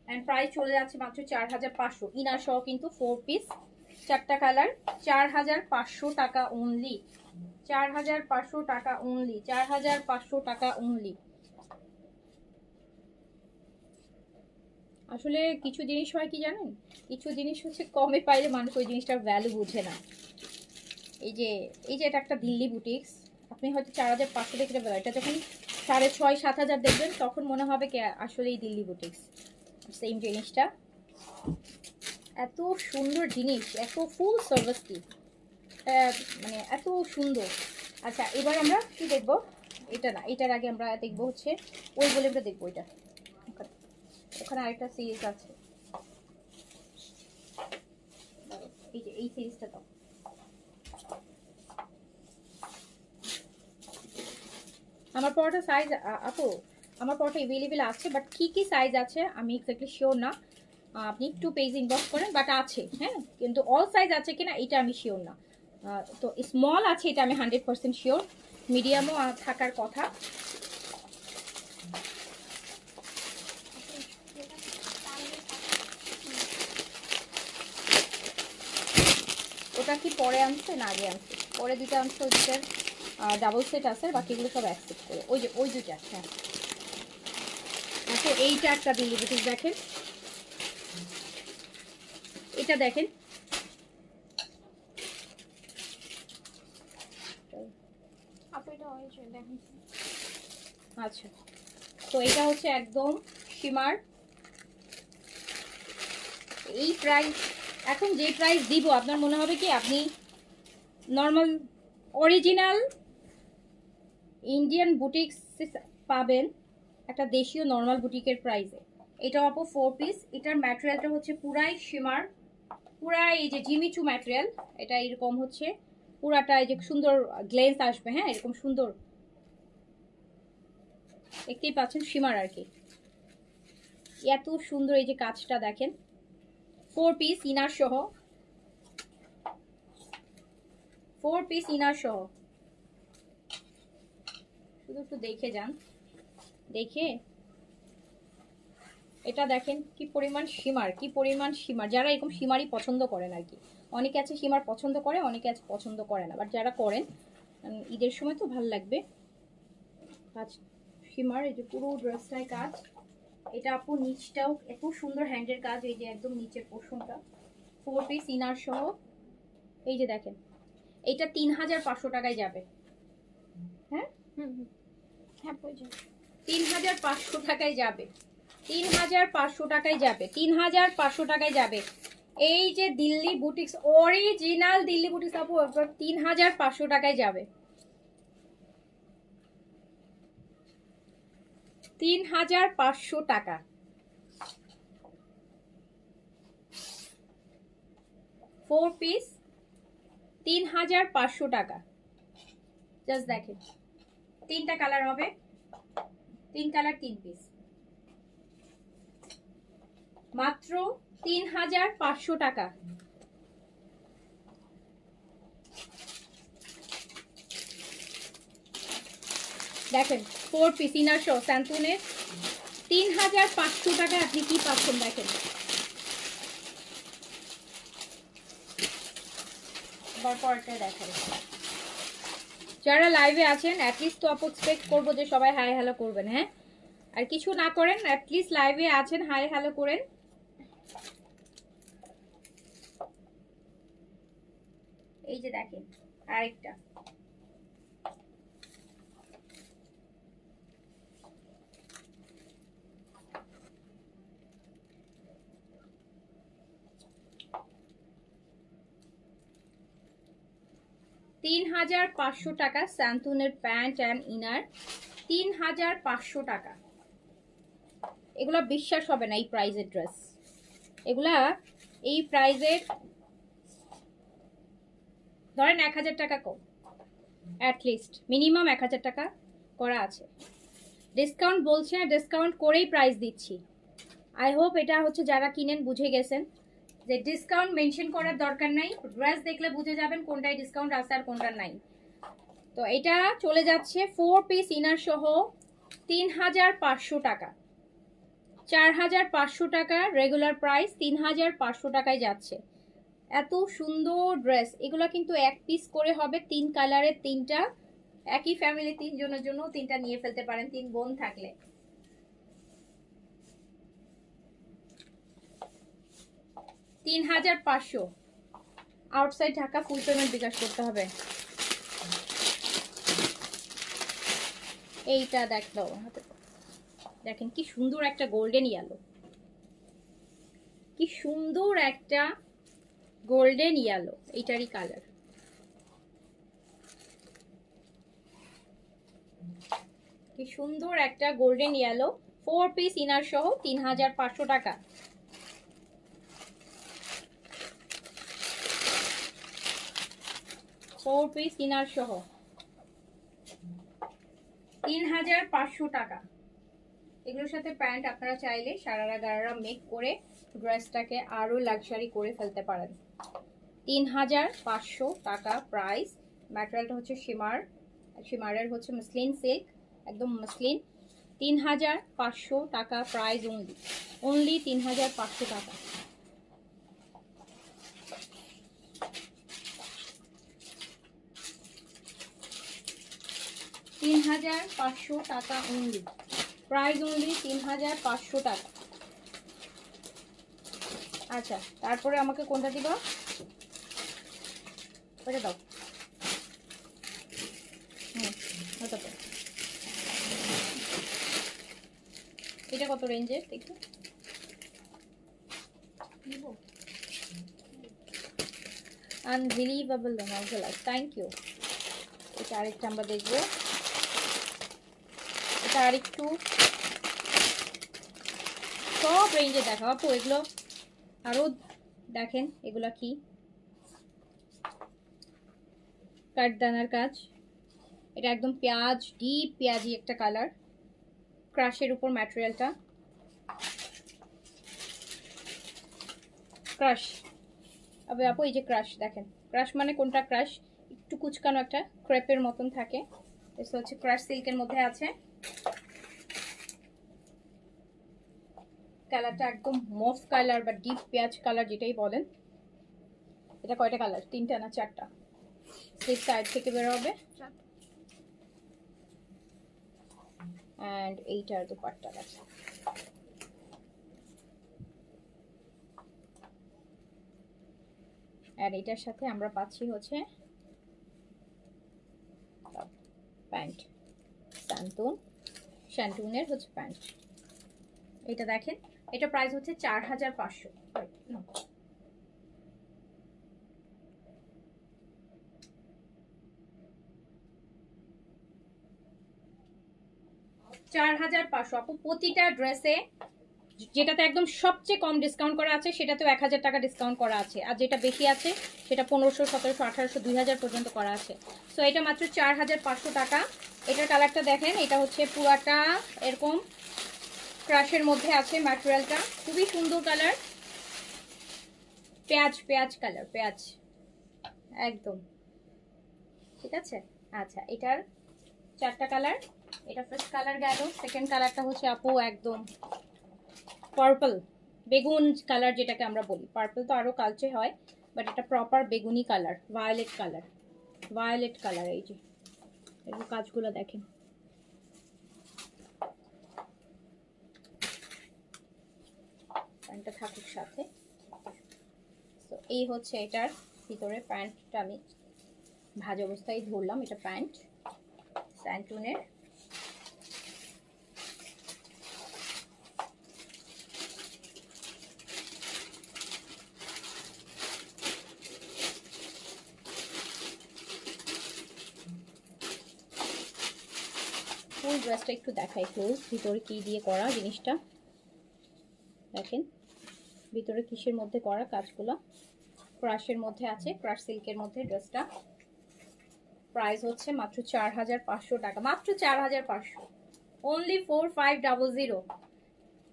এন্ড প্রাইস চলে যাচ্ছে মাত্র 4500 ইনার সহ, কিন্তু 4 পিস 4টা কালার, 4500 টাকা অনলি, 4500 টাকা অনলি, 4500 টাকা অনলি। আসলে কিছু জিনিস হয় কি জানেন, কিছু জিনিস হচ্ছে কমে পাইলে মানুষ ওই জিনিসটার ভ্যালু বুঝে না। এই যে এটা একটা দিল্লি বুটিক্স, আপনি হয়তো 4500 দেখে দেবেন, এটা যখন 6500-7000 দেখবেন তখন মনে হবে কি আসলে এই দিল্লি বুটিক্স। সেম জিনিসটা এত সুন্দর জিনিস, এত ফুল সার্ভিস কি, মানে এত সুন্দর। আচ্ছা এবার আমরা কি দেখবো, এটা না, এটার আগে আমরা দেখবো হচ্ছে ওই বলে আমরা দেখবো এটা, ওখানে আরেকটা সিরিজ আছে, এই যে এই সিরিজটা দাও। আমার পরোটা সাইজ আপু, আমার পরোটা অ্যাভেলেবেল আছে, বাট কি কি সাইজ আছে আমি এক্স্যাক্টলি শিওর না, আপনি একটু পেজ ইনবক্স করেন, বাট আছে হ্যাঁ, কিন্তু অল সাইজ আছে কিনা এটা আমি শিওর না। তো স্মল আছে এটা আমি 100% শিওর, মিডিয়ামও থাকার কথা। ওটা কি পরে আনছে না আগে আনছে? পরে দুটো আনছে, ওই দুটার ডাবল সেট আছে, বাকিগুলো সব অ্যাকসেপ্ট করে, ওই যে ওই দুটা। হ্যাঁ আচ্ছা এইটা একটা দিল্লি বুটিক দেখেন, এটা দেখেন, আপু এটা ওই যে দেখেন। আচ্ছা তো এটা হচ্ছে একদম সীমার এই প্রাইস, এখন যে প্রাইস দিব আপনার মনে হবে কি আপনি নর্মাল অরিজিনাল ইন্ডিয়ান বুটিক পাবেন একটা দেশীয় নর্মাল বুটিকের প্রাইসে। এটা আপু 4 পিস, এটার ম্যাটেরিয়ালটা হচ্ছে পুরাই সীমার, পুরাই এই যে জিমিচু ম্যাটেরিয়াল, এটা এরকম হচ্ছে পুরাটা এই যে সুন্দর গ্লেন্স আসবে, হ্যাঁ এরকম সুন্দর দেখতেই পাচ্ছেন সীমার আর কি, এত সুন্দর এই যে কাজটা দেখেন, 4 পিস ইনার সহ, 4 পিস ইনার সহ, শুধু একটু দেখে যান, দেখে এটা দেখেন কি পরিমাণ সীমার, কি পরিমাণ সীমার, যারা এরকম সীমারই পছন্দ করেন আর কি, অনেকে আছে সীমার পছন্দ করে, অনেকে আছে পছন্দ করে না, বাট যারা করেন ঈদের সময় তো ভালো লাগবে। কাজ সীমার এই যে পুরো ড্রেসটাই কাজ, এটা আপু নিচটাও এত সুন্দর হ্যান্ডের কাজ, এই যে একদম নিচের পোর্শনটা 4 পিস ইনার সহ, এই যে দেখেন এইটা 3500 টাকায় যাবে। হ্যাঁ হ্যাঁ প্রয়োজন। 3500 টাকায় যাবে, 3500 টাকায় যাবে, 3500 টাকায় যাবে। এই যে Delhi boutiques, original Delhi boutiques আপু 3500 টাকায় যাবে, 3500 টাকা। 4 পিস 3500 টাকা। জাস্ট দেখেন তিনটা কালার হবে, 3 কালার 3 পিস, মাত্র 3500 টাকা। দেখেন 4 পিস ইনার শো স্যান্টুনের 3500 টাকায় আপনি কি পাচ্ছেন দেখেন। পরটা দেখেন, যারা লাইভে আছেন অ্যাটলিস্ট তো এক্সপেক্ট করবো যে সবাই হাই হ্যালো করবেন, হ্যাঁ আর কিছু না করেন অ্যাটলিস্ট লাইভে আছেন হাই হ্যালো করেন। এই যে দেখেন আরেকটা, $3500 টাকা স্যান্টুনের প্যান্ট অ্যান্ড ইনার, 3500 টাকা। এগুলা বিশ্বাস হবে না এই প্রাইজের ড্রেস, এগুলা এই প্রাইজের ধরেন 1000 টাকা কম, অ্যাটলিস্ট মিনিমাম 1000 টাকা করা আছে। ডিসকাউন্ট বলছে না, ডিসকাউন্ট করেই প্রাইস দিচ্ছি। আই হোপ এটা হচ্ছে যারা কিনেন বুঝে গেছেন যে ডিসকাউন্ট মেনশন করার দরকার নাই, ড্রেস দেখলে বুঝে যাবেন কোনটায় ডিসকাউন্ট আছে আর কোনটা নাই। তো এটা চলে যাচ্ছে 4 পিস ইনার সহ 3500 টাকা, 4500 টাকা রেগুলার প্রাইস, 3500 টাকায় যাচ্ছে। এত সুন্দর ড্রেস, এগুলো কিন্তু এক পিস করে হবে, 3 কালারের 3টা, একই ফ্যামিলি 3 জনের জন্য 3টা নিয়ে ফেলতে পারেন 3 বোন থাকলে। $3500 আউটসাইড ঢাকা ফুল পেমেন্ট বিকাশ করতে হবে। এইটা দেখো, দেখেন কি সুন্দর একটা গোল্ডেন ইয়েলো, কি সুন্দর একটা গোল্ডেন ইয়েলো, এইটারই কালার। কি সুন্দর একটা গোল্ডেন ইয়েলো, 4 পিস ইনার সহ 3500 টাকা। ফোর পিস ইনার সহ 3500 টাকা। এগুলোর সাথে প্যান্ট আপনারা চাইলে সারারা গারারা মেক করে ড্রেসটাকে আরো লাক্সারি করে ফেলতে পারেন। 3500 টাকা প্রাইস। ম্যাটেরিয়ালটা হচ্ছে শিমারের হচ্ছে মসলিন সিল্ক, একদম মসলিন। 3500 টাকা প্রাইস অনলি 3500 টাকা। $3500 টাকা অনলি, প্রাইস অনলি 3500 টাকা। আচ্ছা, তারপরে আমাকে কোনটা দিবা? ওটা দাও। ওটা তো, এটা কত রেঞ্জের দেখি? Unbelievable marvellous, thank you. এটা আরেকটা আমরা দেখবো, এটা আরেকটু সব রেঞ্জে দেখাও আপু। এগুলো আরো দেখেন, এগুলা কি কাঠদানার কাজ। এটা একদম পেঁয়াজ, ডিপ পেঁয়াজি একটা কালার, ক্রাশের উপর ম্যাটেরিয়ালটা ক্রাশ। আবে আপু এই যে ক্রাশ দেখেন, ক্রাশ মানে কোনটা ক্রাশ? একটু কুচকানো একটা ক্রেপের মতন থাকে, এটা হচ্ছে ক্রাশ সিল্কের মধ্যে আছে। কালারটা একদম মফ কালার বা ডিপ পেঁয়াজ কালার যেটাই বলেন। এটা কয়টা কালার? 3টা না 4টা? স্লিপ সাইড থেকে বের হবে। এন্ড এইটার দুপাট্টা আছে। আর এটার সাথে আমরা পাচ্ছি হচ্ছে প্যান্ট, শ্যান্টুনের হচ্ছে প্যান্ট। এটা দেখেন, এটা প্রাইস হচ্ছে 4500। 4500 আপু। প্রতিটা ড্রেসে যেটাতে একদম সবচেয়ে কম ডিসকাউন্ট করা আছে সেটাতেও 1000 টাকা ডিসকাউন্ট করা আছে, আর যেটা বেশি আছে সেটা 1500, 1700, 1800, 2000 পর্যন্ত করা আছে। সো এটা মাত্র 4500 টাকা। এটার কালারটা দেখেন, এটা হচ্ছে পুরাটা এরকম ক্রাশের মধ্যে আছে ম্যাটেরিয়ালটা, খুবই সুন্দর কালার, পেঁয়াজ কালার, পেঁয়াজ একদম ঠিক আছে। আচ্ছা, এটার 4টা কালার। এটা ফার্স্ট কালার গেল, সেকেন্ড কালারটা হচ্ছে আপু একদম পার্পল, বেগুন কালার যেটাকে আমরা বলি। পার্পল তো আরো কালচে হয়, বাট এটা প্রপার বেগুনি কালার, ভায়োলেট কালার। এই যে এই কাজগুলো দেখেন, প্যান্টটা থাকুক সাথে। তো এই হচ্ছে এটার ভিতরে প্যান্টটা, আমি ভাজ অবস্থায় ধরলাম। এটা প্যান্ট স্যান্টুনের। ফুল ড্রেসটা একটু দেখাই ক্লোজ, ভিতরে কি দিয়ে করা জিনিসটা দেখেন, ভিতরে কিসের মধ্যে করা কাজগুলো। ক্রাশের মধ্যে আছে, ক্রাশ সিল্কের মধ্যে ড্রেসটা। প্রাইস হচ্ছে মাত্র 4500 টাকা, মাত্র 4500, অনলি 4500।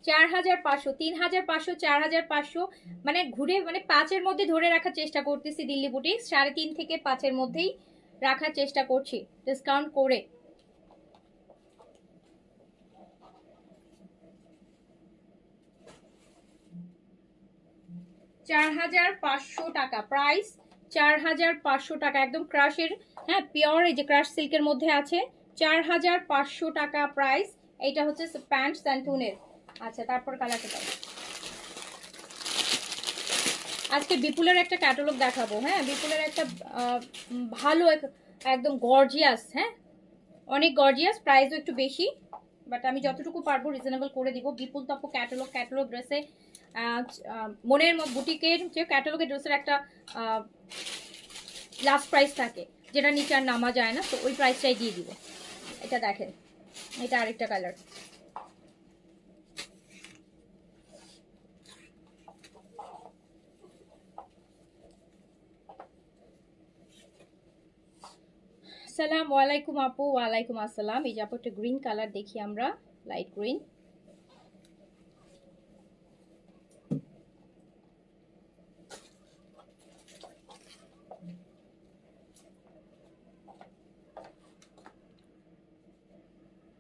4500, 3500, 4500, মানে ঘুরে মানে 5-এর মধ্যে ধরে রাখার চেষ্টা করতেছি দিল্লি বুটিক, 3.5 থেকে 5-এর মধ্যেই রাখার চেষ্টা করছি ডিসকাউন্ট করে। 4500 টাকা প্রাইস, 4500 টাকা একদম ক্রাশের, হ্যাঁ পিওর, এই যে ক্রাশ সিল্কের মধ্যে আছে। 4500 টাকা প্রাইস। এইটা হচ্ছে প্যান্ট স্যান্টুনের। আচ্ছা, তারপর কালারটা দাও। আজকে বিপুলের একটা ক্যাটালগ দেখাবো, হ্যাঁ বিপুলের একটা ভালো একদম গর্জিয়াস, হ্যাঁ অনেক গর্জিয়াস, প্রাইসও একটু বেশি, বাট আমি যতটুকু পারবো রিজনেবল করে দিব। বিপুল তো আপু ক্যাটালগ ড্রেসে মনের বুটিকের যে ক্যাটালগের ড্রেসের একটা লাস্ট প্রাইস থাকে, যেটা নিচে আর নামা যায় না, তো ওই প্রাইসটাই দিয়ে দিব। এটা দেখেন, এটা আরেকটা কালার। সালাম ওয়ালাইকুম আপু। ওয়ালাইকুম আসসালাম। এই যে আপু একটা গ্রিন কালার দেখি আমরা, লাইট গ্রিন।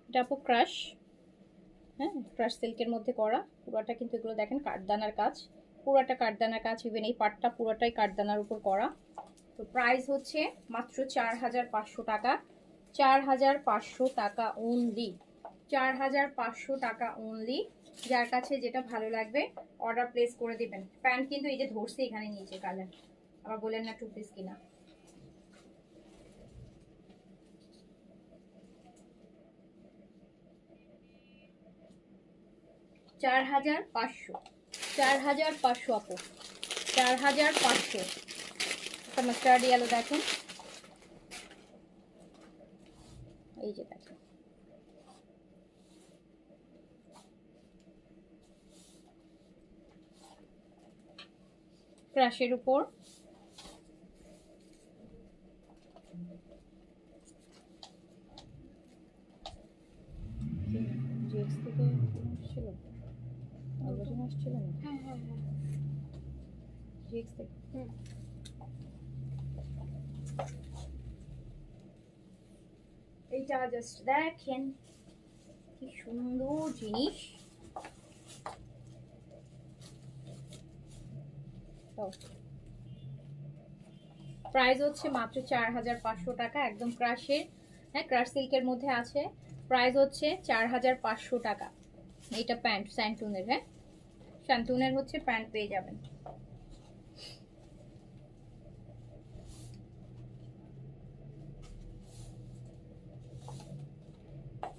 এটা আপু ক্রাশ, হ্যাঁ ক্রাশ সিল্কের মধ্যে করা। পুরোটা কিন্তু এগুলো দেখেন কাঠদানার কাজ, পুরোটা কাঠদানার কাজ। ইভেন এই পাটটা পুরোটাই কাঠদানার উপর করা। তো প্রাইস হচ্ছে মাত্র 4500 টাকা। 4500 টাকা অনলি, 4500 টাকা অনলি। যার কাছে যেটা ভালো লাগবে অর্ডার প্লেস করে দিবেন। প্যান্ট কিন্তু এই যে ধরছে এখানে নিচে কালার, আবার বলেন না টু পিস কিনা। চার হাজার পাঁচশো, 4500 আপু, 4500। একটা মাস্টার্ড ইয়েলো দেখেন, এই যে দেখেন ক্রাশের উপর। জিএক্স থেকে আসছিল, অর্গাজন আসছিল না? হ্যাঁ হ্যাঁ হ্যাঁ। জিএক্স থেকে। এইটা জাস্ট দেখেন কি সুন্দর জিনিস। প্রাইস হচ্ছে মাত্র 4500 টাকা, একদম ক্রাশের, হ্যাঁ ক্রাশ সিল্কের মধ্যে আছে। প্রাইস হচ্ছে 4500 টাকা। এটা প্যান্ট স্যান্টুনের, হ্যাঁ স্যান্টুনের হচ্ছে প্যান্ট পেয়ে যাবেন।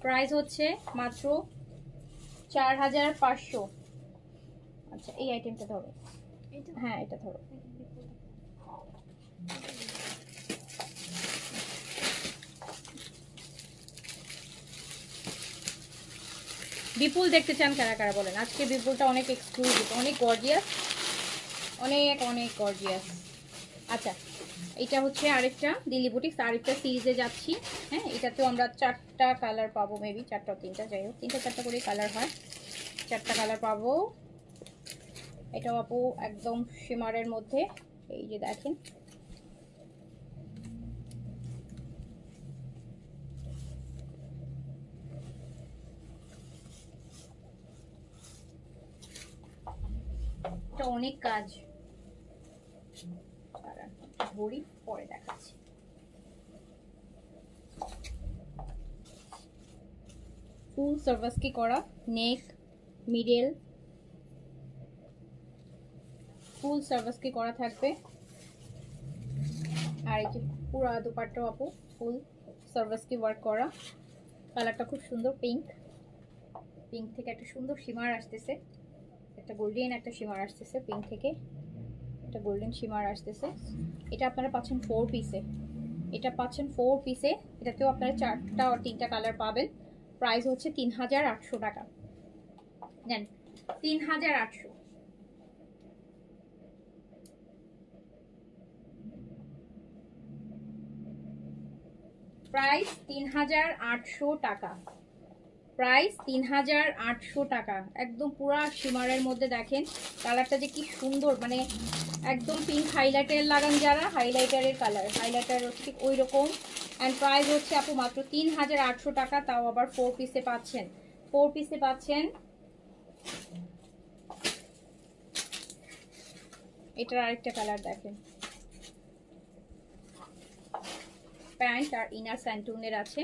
প্রাইস হচ্ছে মাত্র 4500। আচ্ছা এই আইটেমটা ধরো, হ্যাঁ এটা ধরো। বিপুল দেখতে চান কারা কারা বলেন? আজকে বিপুলটা অনেক এক্সক্লুসিভ, অনেক গর্জিয়াস, অনেক অনেক গর্জিয়াস। আচ্ছা এটা হচ্ছে আরেকটা দিল্লি বুটিক্স, আরেকটা সিরিজে যাচ্ছি। হ্যাঁ এটাতেও আমরা 4টা কালার পাবো, মেবি 4টা 3টা, যাই হোক 3টা 4টা করে কালার হয়, 4টা কালার পাবো। এটাও আপু একদম শিমারের মধ্যে, এই যে দেখেন এটা অনেক কাজ। ঘড়ি পরে দেখাচ্ছি। ফুল সার্ভাসকি করা, নেক মিডল ফুল সার্ভাসকি করা থাকবে। আর এই যে পুরো দুপাট্টা আপু ফুল সার্ভাসকি ওয়ার্ক করা। কালারটা খুব সুন্দর, পিঙ্ক, পিঙ্ক থেকে একটা সুন্দর শিমার আসতেছে, একটা গোল্ডেন একটা শিমার আসতেছে, পিঙ্ক থেকে একটা গোল্ডেন শিমার আসতেছে। এটা আপনারা পাচ্ছেন 4 পিসে, এটা পাচ্ছেন 4 পিসে। এটাতেও আপনারা 4টা আর 3টা কালার পাবেন। প্রাইস হচ্ছে 3800 টাকা। নেন 3800। প্রাইস 3800 টাকা, প্রাইস 3800 টাকা। একদম পুরা শিমারের মধ্যে দেখেন কালারটা যে কি সুন্দর, মানে একদম পিঙ্ক হাইলাইটার লাগান যারা, হাইলাইটারের কালার, হাইলাইটার ঠিক ওই রকম। অ্যান্ড প্রাইস হচ্ছে আপু মাত্র 3800 টাকা, তাও আবার 4 পিসে পাচ্ছেন, 4 পিসে পাচ্ছেন। এটার আরেকটা কালার দেখেন, প্যান্ট আর ইনার স্যান্টুনের আছে।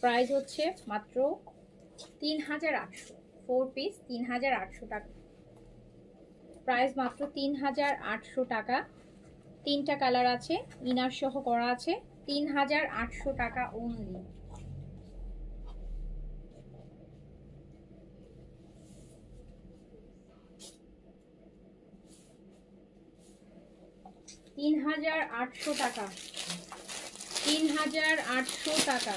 প্রাইস হচ্ছে মাত্র 3800, 4 পিস 3800 টাকা। প্রাইস মাত্র 3800 টাকা। 3টা কালার আছে, ইনার সহ করা আছে, 3800 টাকা অনলি। $3800 টাকা, 3800 টাকা।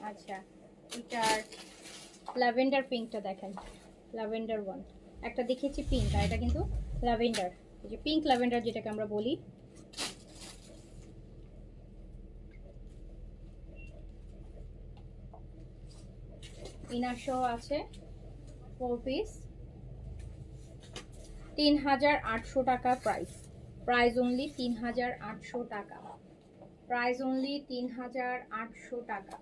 আচ্ছা, এটার ল্যাভেন্ডার পিঙ্কটা দেখেন, ল্যাভেন্ডার ওয়ান একটা দেখেছি পিঙ্ক, আর এটা কিন্তু ল্যাভেন্ডার, এই যে পিঙ্ক ল্যাভেন্ডার যেটাকে আমরা বলি। ইনার সহ আছে, 4 পিস, 3800 টাকা প্রাইস। প্রাইস অনলি 3800 টাকা। প্রাইস অনলি 3800 টাকা।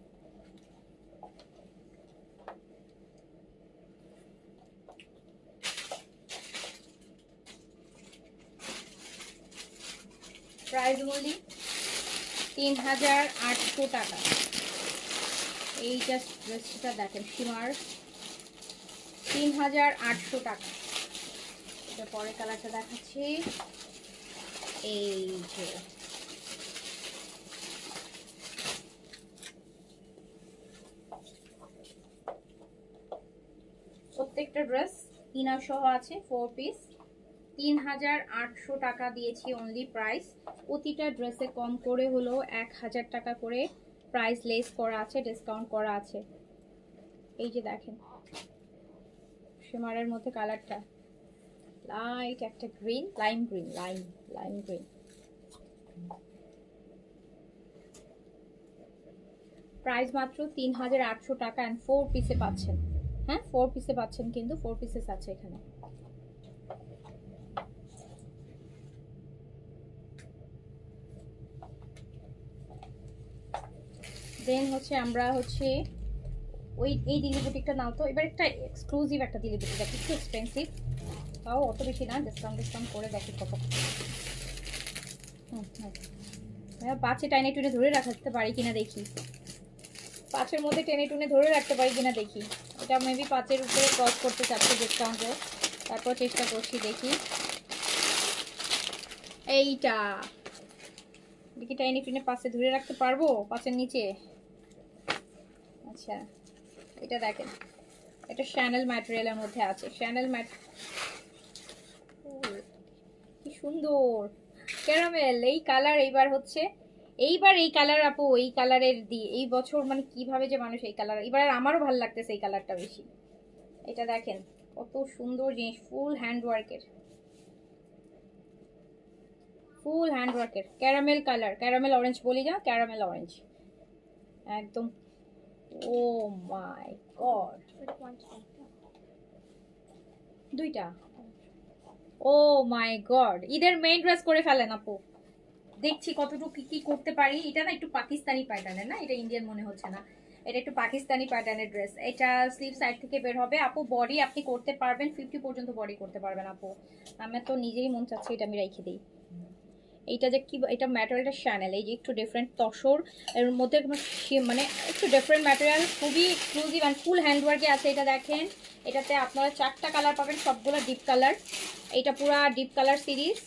প্রাইস অনলি 3800 টাকা। এই জাস্ট ড্রেসটা দেখেন, শিমার, 3800 টাকা। এটা পরের কালারটা দেখাচ্ছি, এই যে প্রত্যেকটা ড্রেস ইনার সহ আছে, 4 পিস, 3800 টাকা দিয়েছি অনলি প্রাইস। প্রতিটা ড্রেসে কম করে হলো 1000 টাকা করে প্রাইস লেস করা আছে, ডিসকাউন্ট করা আছে। এই যে দেখেন শিমারের মধ্যে কালারটা লাইট একটা green, lime green, lime green. Price মাত্র 3800 টাকা এন্ড 4 পিসে পাচ্ছেন। হ্যাঁ, 4 পিসে পাচ্ছেন, কিন্তু 4 পিসেস আছে এখানে। দেন হচ্ছে আমরা হচ্ছে এই দিলি বুটিকটা নাও তো। এবার একটা এক্সক্লুসিভ একটা দিলি বুটিক দেখি, একটু এক্সপেন্সিভ, তাও অত বেশি না, ডিসকাউন্ট করে দেখি কত। পাঁচে টাইনে টুনে ধরে রাখতে পারি কিনা দেখি, 5-এর মধ্যে টেনে টুনে ধরে রাখতে পারি কিনা দেখি। এটা মেবি 5-এর উপরে ক্রস করতে চাচ্ছি ডিসকাউন্টে, তারপর চেষ্টা করছি, দেখি। এইটা দেখি টাইনি টুনে 5-এ ধরে রাখতে পারবো, 5-এর নিচে। আচ্ছা, এটা দেখেন, এটা শ্যানেল ম্যাটেরিয়ালের মধ্যে আছে, শ্যানেল কি সুন্দর ক্যারামেল এই কালার। এইবার এই কালার আপু, এই কালারের দিয়ে এই বছর মানে কিভাবে যে মানুষ এই কালার, এবার আমারও ভালো লাগতেছে এই কালারটা বেশি। এটা দেখেন কত সুন্দর জিনিস, ফুল হ্যান্ডওয়ার্কের, ক্যারামেল কালার, ক্যারামেল অরেঞ্জ বলি না, ক্যারামেল অরেঞ্জ একদম। ও মাই গড, দুইটা, ও মাই গড, ঈদের মেইন ড্রেস করে ফেলেন আপু। দেখছি কতটুকু কি করতে পারি। এটা না একটু পাকিস্তানি প্যাটার্নের, না এটা ইন্ডিয়ান মনে হচ্ছে না, এটা একটু পাকিস্তানি প্যাটার্নের ড্রেস। এটা স্লিভ সাইড থেকে বের হবে আপু, বডি আপনি করতে পারবেন 50 পর্যন্ত বডি করতে পারবেন আপু। আমার তো নিজেই মন চাচ্ছে এটা আমি রেখে দিই। এইটা যে কি, এটা ম্যাটেরিয়ালটা শ্যানেল, এই যে একটু ডিফারেন্ট তসর এর মধ্যে, মানে একটু ডিফারেন্ট ম্যাটেরিয়াল, খুবই এক্সক্লুসিভ অ্যান্ড ফুল হ্যান্ডওয়ার্কে আছে। এটা দেখেন, এটাতে আপনারা 4টা কালার পাবেন, সবগুলো ডিপ কালার। এটা পুরা ডিপ কালার সিরিজ।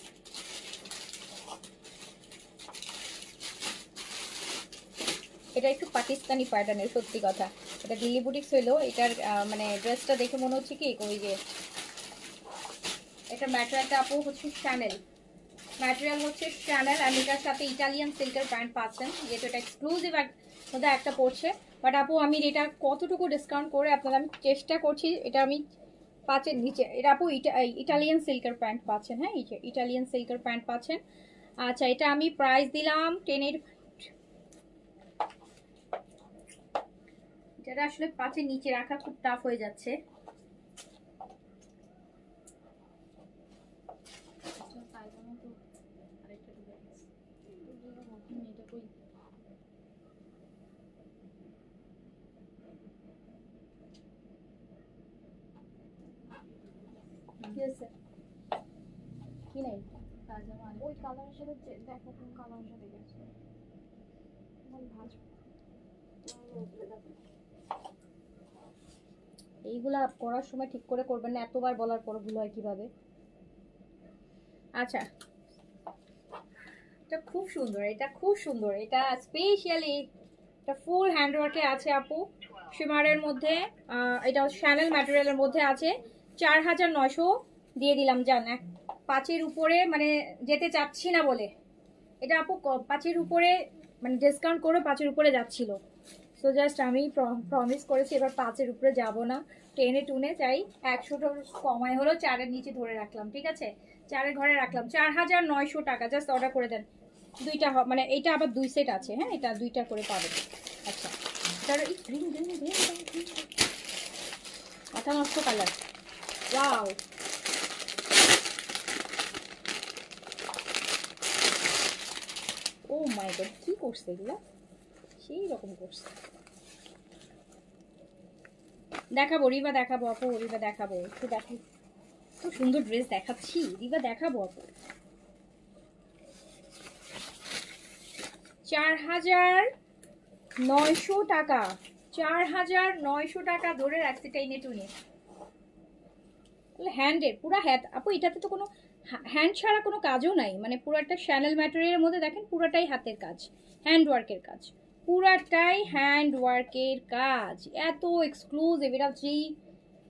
এটা একটু পাকিস্তানি প্যাটার্নের, সত্যি কথা। এটা দিল্লি বুটিক্স হইলো, এটার মানে ড্রেসটা দেখে মনে হচ্ছে কি ওই যে, এটা ম্যাটেরিয়ালটা আপু হচ্ছে শ্যানেল, ম্যাটেরিয়াল হচ্ছে শ্যানেল, আর এটার সাথে ইটালিয়ান সিল্কের প্যান্ট পাচ্ছেন, যেহেতু এটা এক্সক্লুসিভ মধ্যে একটা পড়ছে। বাট আপু আমি এটা কতটুকু ডিসকাউন্ট করে আপনাদের আমি চেষ্টা করছি, এটা আমি 5-এর নিচে। এটা আপু ইটালিয়ান সিল্কের প্যান্ট পাচ্ছেন, হ্যাঁ এই যে ইটালিয়ান সিল্কের প্যান্ট পাচ্ছেন। আচ্ছা, এটা আমি প্রাইস দিলাম 10-এর, এটা আসলে 5-এর নিচে রাখা খুব টাফ হয়ে যাচ্ছে। কি নাই ওই কালারের সাথে দেখো কোন কালারের সাথে গেছে, ভাজবো। এইগুলা করার সময় ঠিক করে করবেন না, এতবার বলার পর ভুল হয় কিভাবে। আচ্ছা, এটা খুব সুন্দর, এটা খুব সুন্দর, এটা স্পেশালি এটা ফুল হ্যান্ডওয়ার্কে আছে আপু, শিমারের মধ্যে। এটা শ্যানেল ম্যাটেরিয়ালের মধ্যে আছে। 4900 দিয়ে দিলাম জান, 5-এর উপরে মানে যেতে চাচ্ছি না বলে। এটা আপু 5-এর উপরে মানে ডিসকাউন্ট করে 5-এর উপরে যাচ্ছিল। সো জাস্ট আমি প্রমিস করেছি এবার 5-এর উপরে যাব না, টেনে টুনে চাই 100 কমায় হলো 4-এর নিচে ধরে রাখলাম, ঠিক আছে? 4-এর ঘরে রাখলাম। 4900 টাকা, জাস্ট অর্ডার করে দেন। দুইটা মানে এইটা আবার 2 সেট আছে, হ্যাঁ এটা 2টা করে পাবেন। আচ্ছা, এটার এই গ্রিন গ্রিন গ্রিন মাথা নষ্ট কালার, ওয়াও। ও মাই গড, কি করছে এগুলা, সেই রকম করছে। দেখাবো রিবা, দেখাবো আপু, রিবা দেখাবো, একটু দেখাই। খুব সুন্দর ড্রেস দেখাচ্ছি রিবা, দেখাবো আপু। 4900 টাকা, 4900 টাকা ধরে রাখছি টেনে টুনে। হ্যান্ডের পুরো হ্যান্ড আপু, এটাতে তো কোনো হ্যান্ড ছাড়া কোনো কাজও নাই, মানে পুরো একটা শ্যানেল ম্যাটেরিয়ালের মধ্যে দেখেন পুরাটাই হাতের কাজ, হ্যান্ড ওয়ার্কের কাজ, পুরাটাই হ্যান্ড ওয়ার্কের কাজ। এত এক্সক্লুসিভ, এটা যেই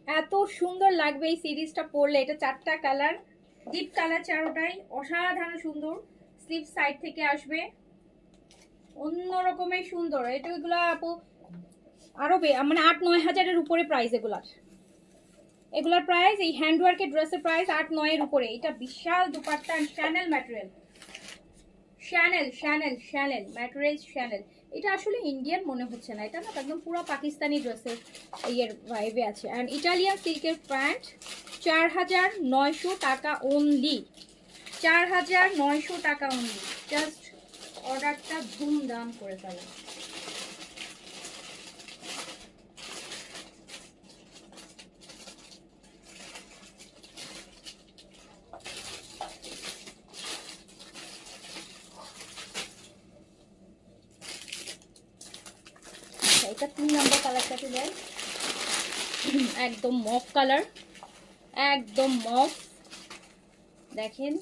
এত সুন্দর লাগবে এই সিরিজটা পরলে। এটা 4টা কালার, ডিপ কালার, 4টাই অসাধারণ সুন্দর। স্লিভ সাইড থেকে আসবে, অন্য রকমের সুন্দর। এটা এগুলো আপু আরো মানে 8-9 হাজারের উপরে প্রাইস এগুলার। এগুলার প্রাইস, এই হ্যান্ডওয়ার্কের ড্রেসের প্রাইস 8-9 এর উপরে। এটা বিশাল dupatta, Chanel material, Chanel Chanel Chanel material Chanel. এটা আসলে ইন্ডিয়ান মনে হচ্ছে না, এটা না একদম পুরো পাকিস্তানি ড্রেসের ইয়ের ভাইবে আছে। অ্যান্ড ইটালিয়ান সিল্কের প্যান্ট, 4900 টাকা অনলি, 4900 টাকা অনলি। জাস্ট অর্ডারটা ধুমধাম করে ফেলো। এটা 3 নম্বর কালারটাতে যায়, একদম মফ কালার, একদম মফ। দেখেন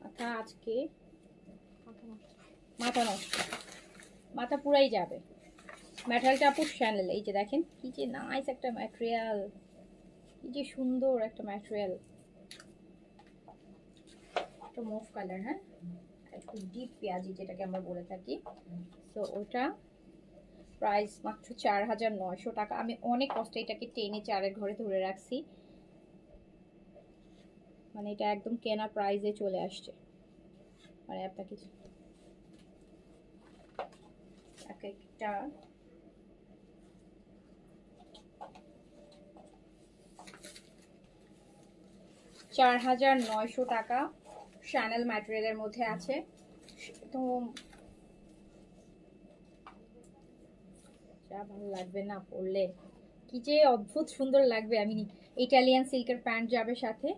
মাথা আজকে মাথা নষ্ট, মাথা পুরাই যাবে। ম্যাটেরিয়ালটা আপু শ্যানেল, এই যে দেখেন কি যে নাইস একটা ম্যাটেরিয়াল, কি যে সুন্দর একটা ম্যাটেরিয়াল। একটা মফ কালার, হ্যাঁ একটু ডিপ পেঁয়াজি যেটাকে আমরা বলে থাকি। তো ওটা প্রাইস মাত্র 4900 টাকা। আমি অনেক কষ্টে এটাকে টেনে 4-এর ঘরে ধরে রাখছি, মানে এটা একদম কেনা প্রাইসে চলে আসছে। মানে আপনাকে একটা 4900 টাকা শ্যানেল ম্যাটেরিয়ালের মধ্যে আছে। তো যা ভালো লাগবে না পরলে, কি যে অদ্ভুত সুন্দর লাগবে। আমি ইটালিয়ান সিল্কের প্যান্ট যাবে সাথে,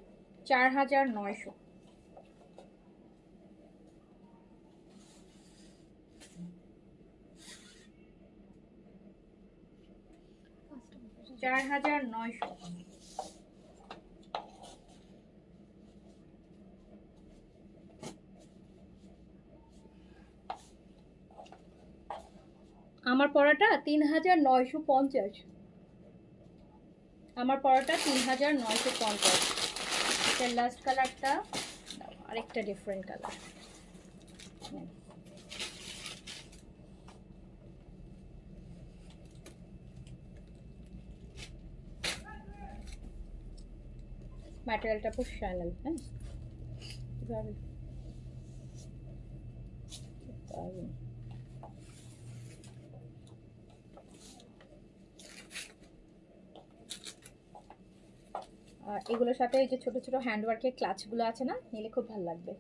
4900। চার হাজার 900। আমার পড়াটা 3950, আমার পড়াটা 3950। এটা লাস্ট কালারটা, আরেকটা ডিফারেন্ট কালার। ম্যাটেরিয়ালটা খুব শ্যানেল, হ্যাঁ এভাবে এগুলোর সাথে এই যে ছোট ছোট হ্যান্ডওয়ার্কের ক্লাচগুলো আছে না, নিলে খুব ভালো লাগবে।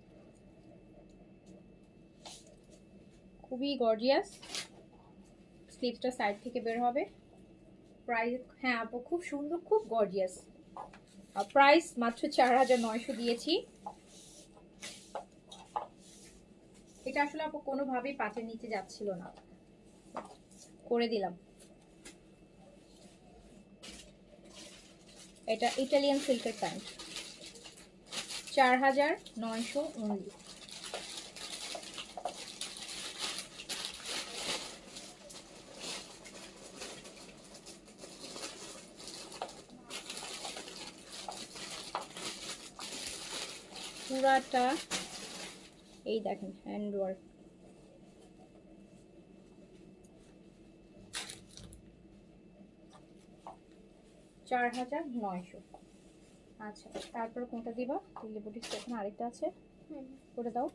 খুবই গর্জিয়াস, স্লিভসটা সাইড থেকে বের হবে। প্রাইস, হ্যাঁ আপু খুব সুন্দর, খুব গর্জিয়াস। প্রাইস মাত্র 4900 দিয়েছি। এটা আসলে আপু কোনোভাবেই পাটের নিচে যাচ্ছিল না, করে দিলাম। এটা ইটালিয়ান সিল্কের প্যান্ট, 4900 অনলি। পুরাটা এই দেখেন হ্যান্ড ওয়ার্ক, $4900। আচ্ছা তারপর কোনটা দিবা? দিল্লি বুটিক্স এখানে আরেকটা আছে, করে দাও।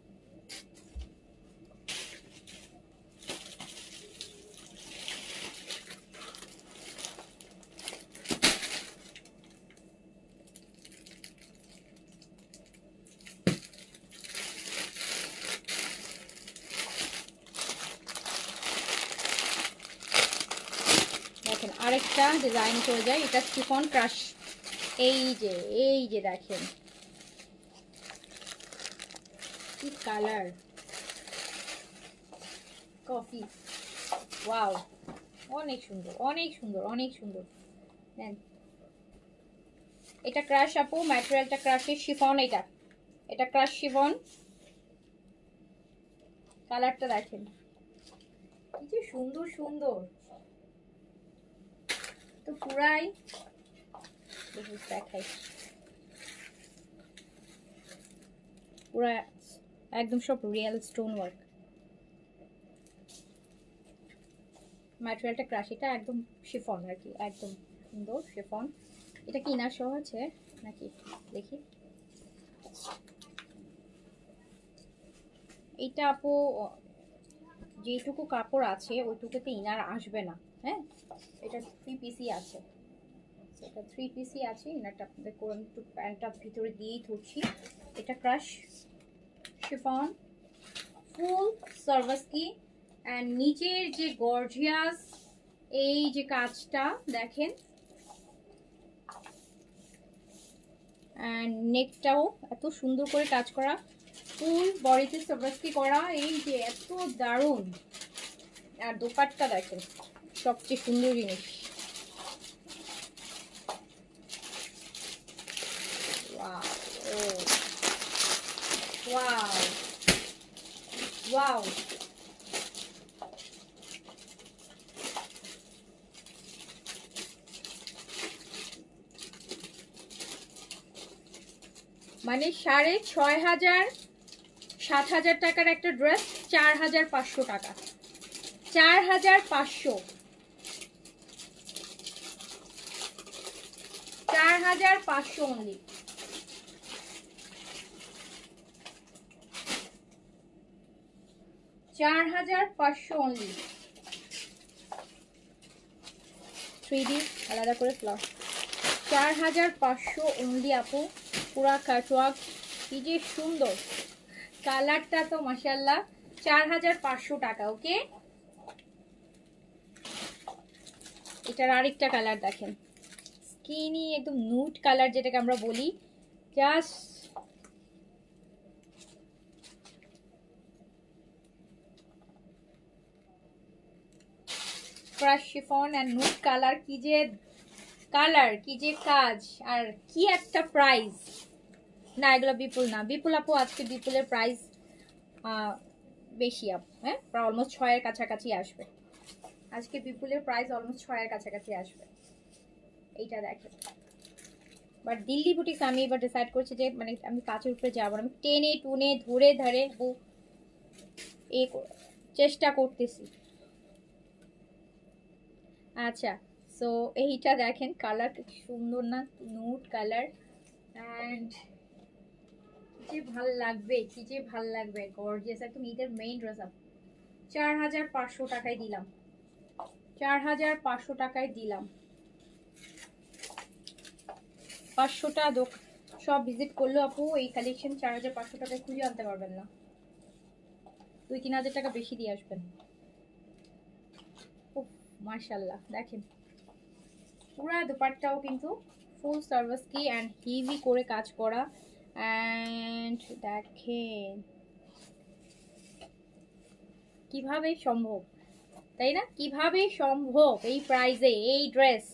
দেখেন আরেকটা ডিজাইন চলে যায়, এটা শিফন ক্রাশ। এই যে দেখেন কি কালার, কফি, ওয়াও, অনেক সুন্দর অনেক সুন্দর অনেক সুন্দর। নেন, এটা ক্রাশ আপু, ম্যাটেরিয়ালটা ক্রাশের শিফন, এটা ক্রাশ শিফন। কালারটা দেখেন কি যে সুন্দর সুন্দর, তো পুরাই দেখাই, পুরা একদম সব রিয়েল স্টোন ওয়ার্ক। ম্যাটেরিয়ালটা ক্রাশ, এটা একদম শিফন আর কি, একদম সুন্দর শিফন। এটা কি ইনার সহ আছে নাকি দেখি। এইটা আপু যেটুকু কাপড় আছে ওইটুকুতে ইনার আসবে না, হ্যাঁ। এটা 3 পিসি আছে, এটা 3 পিসি আছে। ইনারটা আপনাদের করে আমি একটু প্যান্টটা ভিতরে দিয়েই ধরছি। এটা ক্রাশ শিফন, ফুল সার্ভাসকি, অ্যান্ড নিচের যে গর্জিয়াস এই যে কাজটা দেখেন, অ্যান্ড নেকটাও এত সুন্দর করে কাজ করা, ফুল বডিতে সার্ভাসকি করা, এই যে এত দারুণ। আর দোপাট্টা দেখেন, সবচেয়ে সুন্দর জিনিস, ওয়াও ওয়াও ওয়াও। মানে 6500 7000 টাকার একটা ড্রেস 4500 টাকা, 4500, 4500 অনলি। $4500 অনলি। 3D আলাদা করে ফ্লাস, 4500 অনলি আপু। পুরা কাটওয়ার্ক, কি যে সুন্দর কালারটা, তো মাশাআল্লাহ। 4500 টাকা। ওকে, এটার আরেকটা কালার দেখেন, স্কিনি একদম নুট কালার যেটাকে আমরা বলি, just crush chiffon and nude colour, কি যে কালার, কি যে কাজ, আর কি একটা প্রাইস। না এগুলো বিপুল না, বিপুল আপু আজকে বিপুলের প্রাইস বেশি আপু, হ্যাঁ প্রায় অলমোস্ট 6 এর কাছাকাছি আসবে আজকে। বিপুলের প্রাইস অলমোস্ট 6 এর কাছাকাছি আসবে। এইটা দেখেন, বাট দিল্লি বুটিক্স আমি এবার ডিসাইড করছি যে মানে আমি 5 এর উপরে যাবো না, আমি টেনে টুনে ধরে ধরে এই চেষ্টা করতেছি। আচ্ছা, সো এইটা দেখেন কালার কি সুন্দর না, নুট কালার, অ্যান্ড কি যে ভাল লাগবে, কি যে ভাল লাগবে, গর্জিয়াস একদম ঈদের মেইন ড্রেস আপ। 4500 টাকায় দিলাম, 4500 টাকায় দিলাম। 500টা সব ভিজিট করলো আপু, এই কালেকশন 4500 টাকায় খুঁজে আনতে পারবেন না, 2-3000 টাকা বেশি দিয়ে আসবেন। মাশাআল্লাহ দেখেন, পুরা দুপাট্টাও কিন্তু ফুল সার্ভিস কি অ্যান্ড হেভি করে কাজ করা, অ্যান্ড দেখেন কিভাবে সম্ভব, তাই না? কিভাবে সম্ভব এই প্রাইজে এই ড্রেস?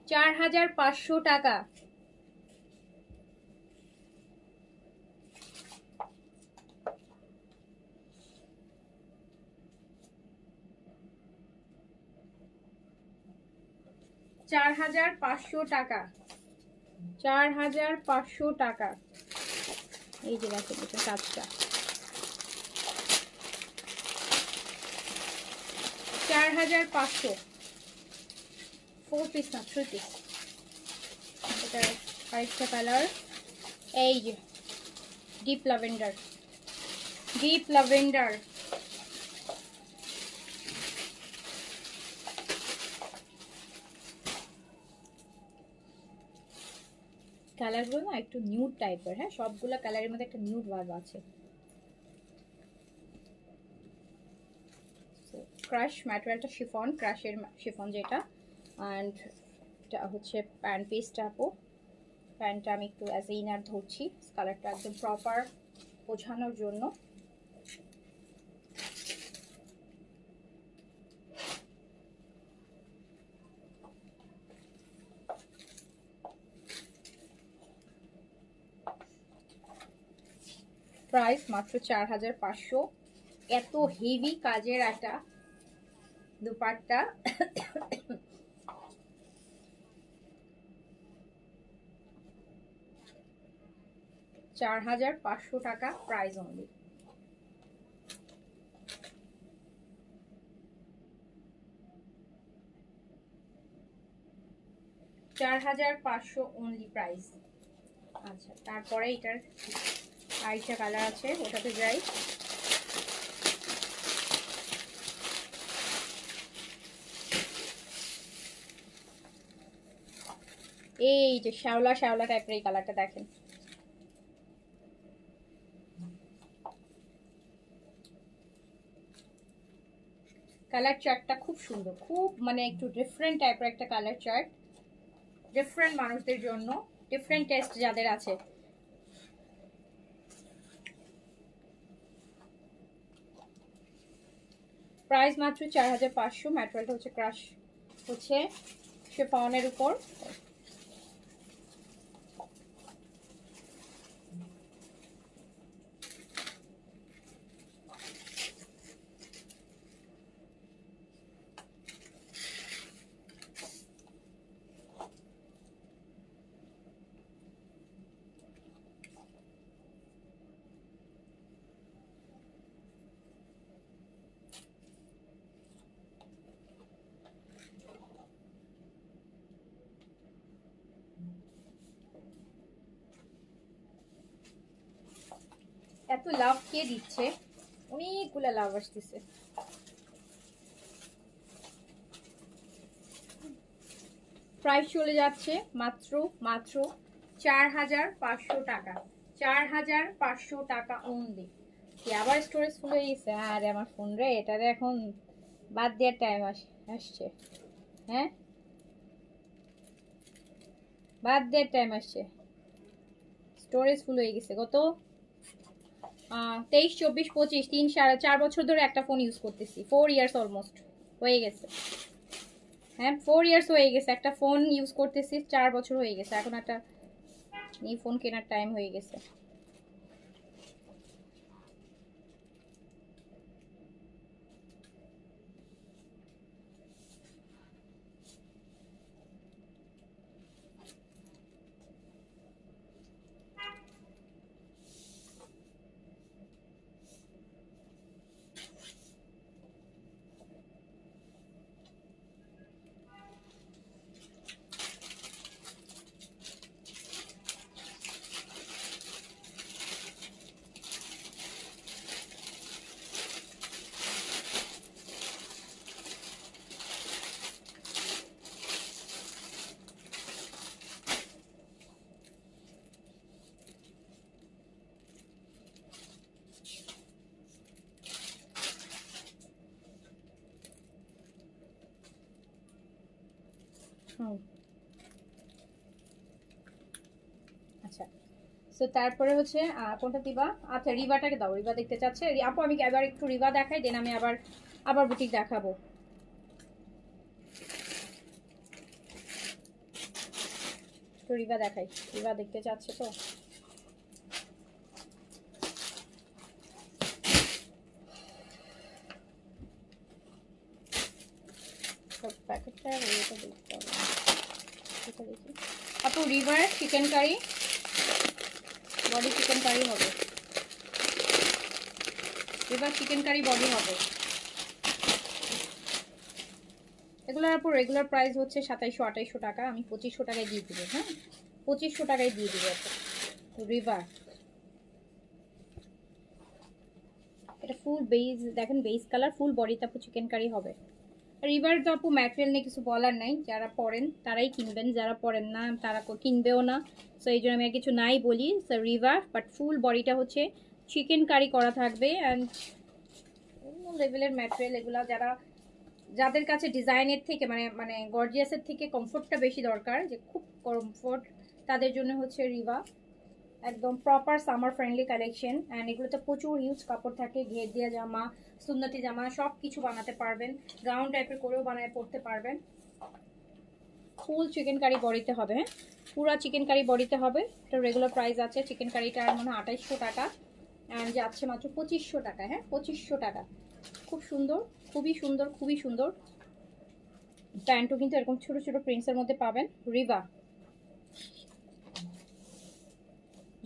4500 টাকা। টাকা, 4500 টাকা। এই যে দেখেন এটা কাজটা, 4500। 4 পিস না 3 পিস। এটা আরেকটা কালার, এই যে ডিপ ল্যাভেন্ডার, ডিপ ল্যাভেন্ডার। কালারগুলো না একটু নিউড টাইপের, হ্যাঁ সবগুলো কালারের মধ্যে একটা নিউড ভাব আছে। ক্রাশ ম্যাটেরিয়ালটা শিফন, ক্রাশের শিফন যেটা। অ্যান্ড এটা হচ্ছে প্যান্ট পিসটা আপু। প্যান্টটা আমি একটু অ্যাজ এ ইনার ধরছি, কালারটা একদম প্রপার বোঝানোর জন্য। প্রাইস মাত্র 4500। এত হেভি কাজের একটা দুপাট্টা। 4500 টাকা প্রাইস অনলি। $4500 only price. আচ্ছা, তারপরে এটার আরেকটা কালার আছে, ওটাতে যাই। এই যে শ্যাওলা শ্যাওলা টাইপের এই কালারটা দেখেন, কালার চার্টটা খুব সুন্দর, খুব মানে একটু ডিফারেন্ট টাইপের একটা কালার চার্ট, ডিফারেন্ট মানুষদের জন্য, ডিফারেন্ট টেস্ট যাদের আছে। প্রাইস মাত্র 4500। ম্যাটেরিয়ালটা হচ্ছে ক্রাশ, হচ্ছে শিফনের উপর। এত লাভ কে দিচ্ছে? অনেকগুলা লাভ আসতেছে। প্রাইস চলে যাচ্ছে মাত্র মাত্র 4500 টাকা। 4500 টাকা অনলি। কি আবার স্টোরেজ ফুল হয়ে গেছে? আরে আমার ফোন রে, এটারে এখন বাদ দেওয়ার টাইম আসছে। হ্যাঁ, বাদ দেওয়ার টাইম আসছে। স্টোরেজ ফুল হয়ে গেছে। গত 23, 24, 25, 3, 4 বছর ধরে একটা ফোন ইউজ করতেছি। 4 ইয়ার্স অলমোস্ট হয়ে গেছে। হ্যাঁ 4 ইয়ার্স হয়ে গেছে, একটা ফোন ইউজ করতেছি, 4 বছর হয়ে গেছে। এখন একটা এই ফোন কেনার টাইম হয়ে গেছে। আচ্ছা, সো তারপরে হচ্ছে কোনটা দিবা? আচ্ছা রিভাটাকে দাও, রিভা দেখতে চাচ্ছে আপু। আমি এবার একটু রিভা দেখাই, দেন আমি আবার আবার বুটিক দেখাবো। তো রিভা দেখাই, রিভা দেখতে চাচ্ছে তো। প্যাকেটটা এটা দেখতে হবে, এটা দেখি আপু। রিভার chikankari, body chikankari হবে, রিভার চিকেন কারি বডি হবে। এগুলোর আপু রেগুলার প্রাইস হচ্ছে 2700-2800 টাকা, আমি 2500 টাকায় দিয়ে দিব। হ্যাঁ 2500 টাকায় দিয়ে দিব আপু। রিভার এটা ফুল বেজ, দেখেন বেজ কালার, ফুল বডিতে আপু চিকেন কারি হবে। রিভার তো আপু ম্যাটেরিয়াল নিয়ে কিছু বলার নাই, যারা পরেন তারাই কিনবেন, যারা পরেন না তারা কিনবেও না। সো এই জন্য আমি আর কিছু নাই বলি। সো রিভার বাট ফুল বডিটা হচ্ছে চিকেন কারি করা থাকবে। অ্যান্ড অন্য লেভেলের ম্যাটেরিয়াল এগুলো, যারা যাদের কাছে ডিজাইনের থেকে মানে মানে গর্জিয়াসের থেকে কমফোর্টটা বেশি দরকার, যে খুব কমফোর্ট, তাদের জন্য হচ্ছে রিভা একদম proper summer friendly collection. And এগুলোতে প্রচুর হিউজ কাপড় থাকে, ঘের দিয়ে জামা, সুন্নতি জামা সব কিছু বানাতে পারবেন, গাউন টাইপের করেও বানায় পড়তে পারবেন। ফুল চিকেন কারি বডিতে হবে, হ্যাঁ পুরা চিকেন কারি বডিতে হবে। এটা রেগুলার প্রাইস আছে চিকেন কারিটার মনে হয় 2800 টাকা, অ্যান্ড যাচ্ছে মাত্র 2500 টাকা। হ্যাঁ 2500 টাকা, খুব সুন্দর, খুবই সুন্দর, খুবই সুন্দর। প্যান্টও কিন্তু এরকম ছোট ছোট প্রিন্টসের মধ্যে পাবেন। রিভা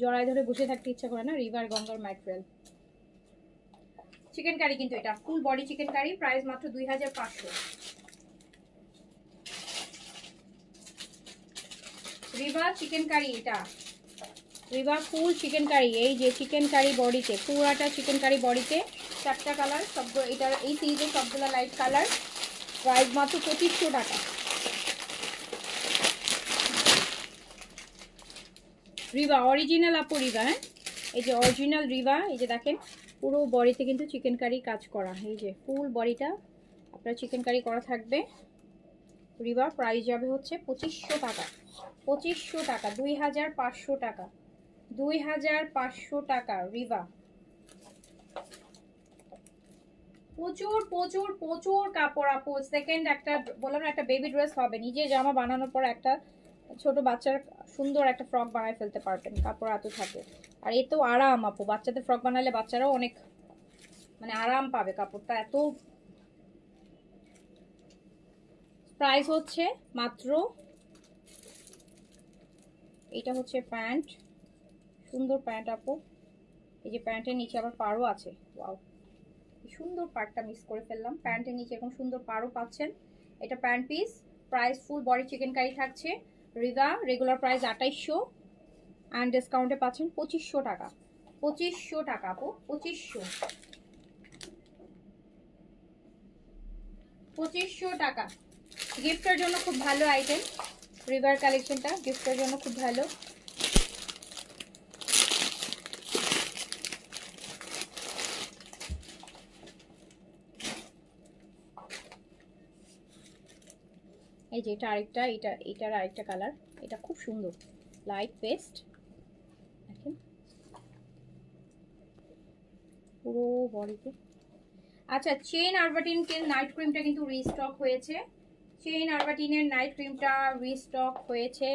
জড়ায় ধরে বসে থাকতে ইচ্ছা করে না, রিভার গঙ্গার ম্যাটেরিয়াল চিকেন কারি। কিন্তু এটা full body chikankari, price মাত্র 2500। রিভা চিকেন কারি, এটা রিভা ফুল চিকেন কারি। এই যে চিকেন কারি বডিতে, পুরাটা চিকেন কারি বডিতে, 4টা কালার, সবগুলো এটার এই সিরিজের সবগুলো লাইট কালার, প্রাইস মাত্র 2500 টাকা। রিভা অরিজিনাল আপু, রিভা হ্যাঁ এই যে অরিজিনাল রিভা। এই যে দেখেন পুরো বডিতে কিন্তু চিকেন কারি কাজ করা, এই যে ফুল বডিটা আপনার চিকেন কারি করা থাকবে। রিভা প্রাইস যাবে হচ্ছে 2500 টাকা, 2500 টাকা, 2500 টাকা, 2500 টাকা। রিভা প্রচুর প্রচুর প্রচুর কাপড় আপু। সেকেন্ড একটা বললাম একটা বেবি ড্রেস হবে, নিজে জামা বানানোর পর একটা ছোট বাচ্চার সুন্দর একটা ফ্রক বানায় ফেলতে পারবেন, কাপড় এত থাকে। আর এত আরাম আপু, বাচ্চাদের ফ্রক বানালে বাচ্চারাও অনেক মানে আরাম পাবে, কাপড়টা এত। প্রাইস হচ্ছে মাত্র, এটা হচ্ছে প্যান্ট, সুন্দর প্যান্ট আপু। এই যে প্যান্টের নিচে আবার পাড়ও আছে, ওয়াও সুন্দর, পাড়টা মিস করে ফেললাম। প্যান্টের নিচে এরকম সুন্দর পাড়ও পাচ্ছেন। এটা pant piece, price full body chikankari থাকছে। রিভা রেগুলার প্রাইস 2800, অ্যান্ড ডিসকাউন্টে পাচ্ছেন 2500 টাকা, 2500 টাকা আপু, 2500, 2500 টাকা। গিফটের জন্য খুব ভালো আইটেম, রিভার কালেকশনটা গিফটের জন্য খুব ভালো। এই যে এটা আরেকটা, এটার আরেকটা কালার, এটা খুব সুন্দর লাইট পেস্ট, দেখেন পুরো বডিতে। আচ্ছা চেইন আরবাটিনের নাইট ক্রিমটা কিন্তু রিস্টক হয়েছে, চেইন আরবাটিনের নাইট ক্রিমটা রিস্টক হয়েছে।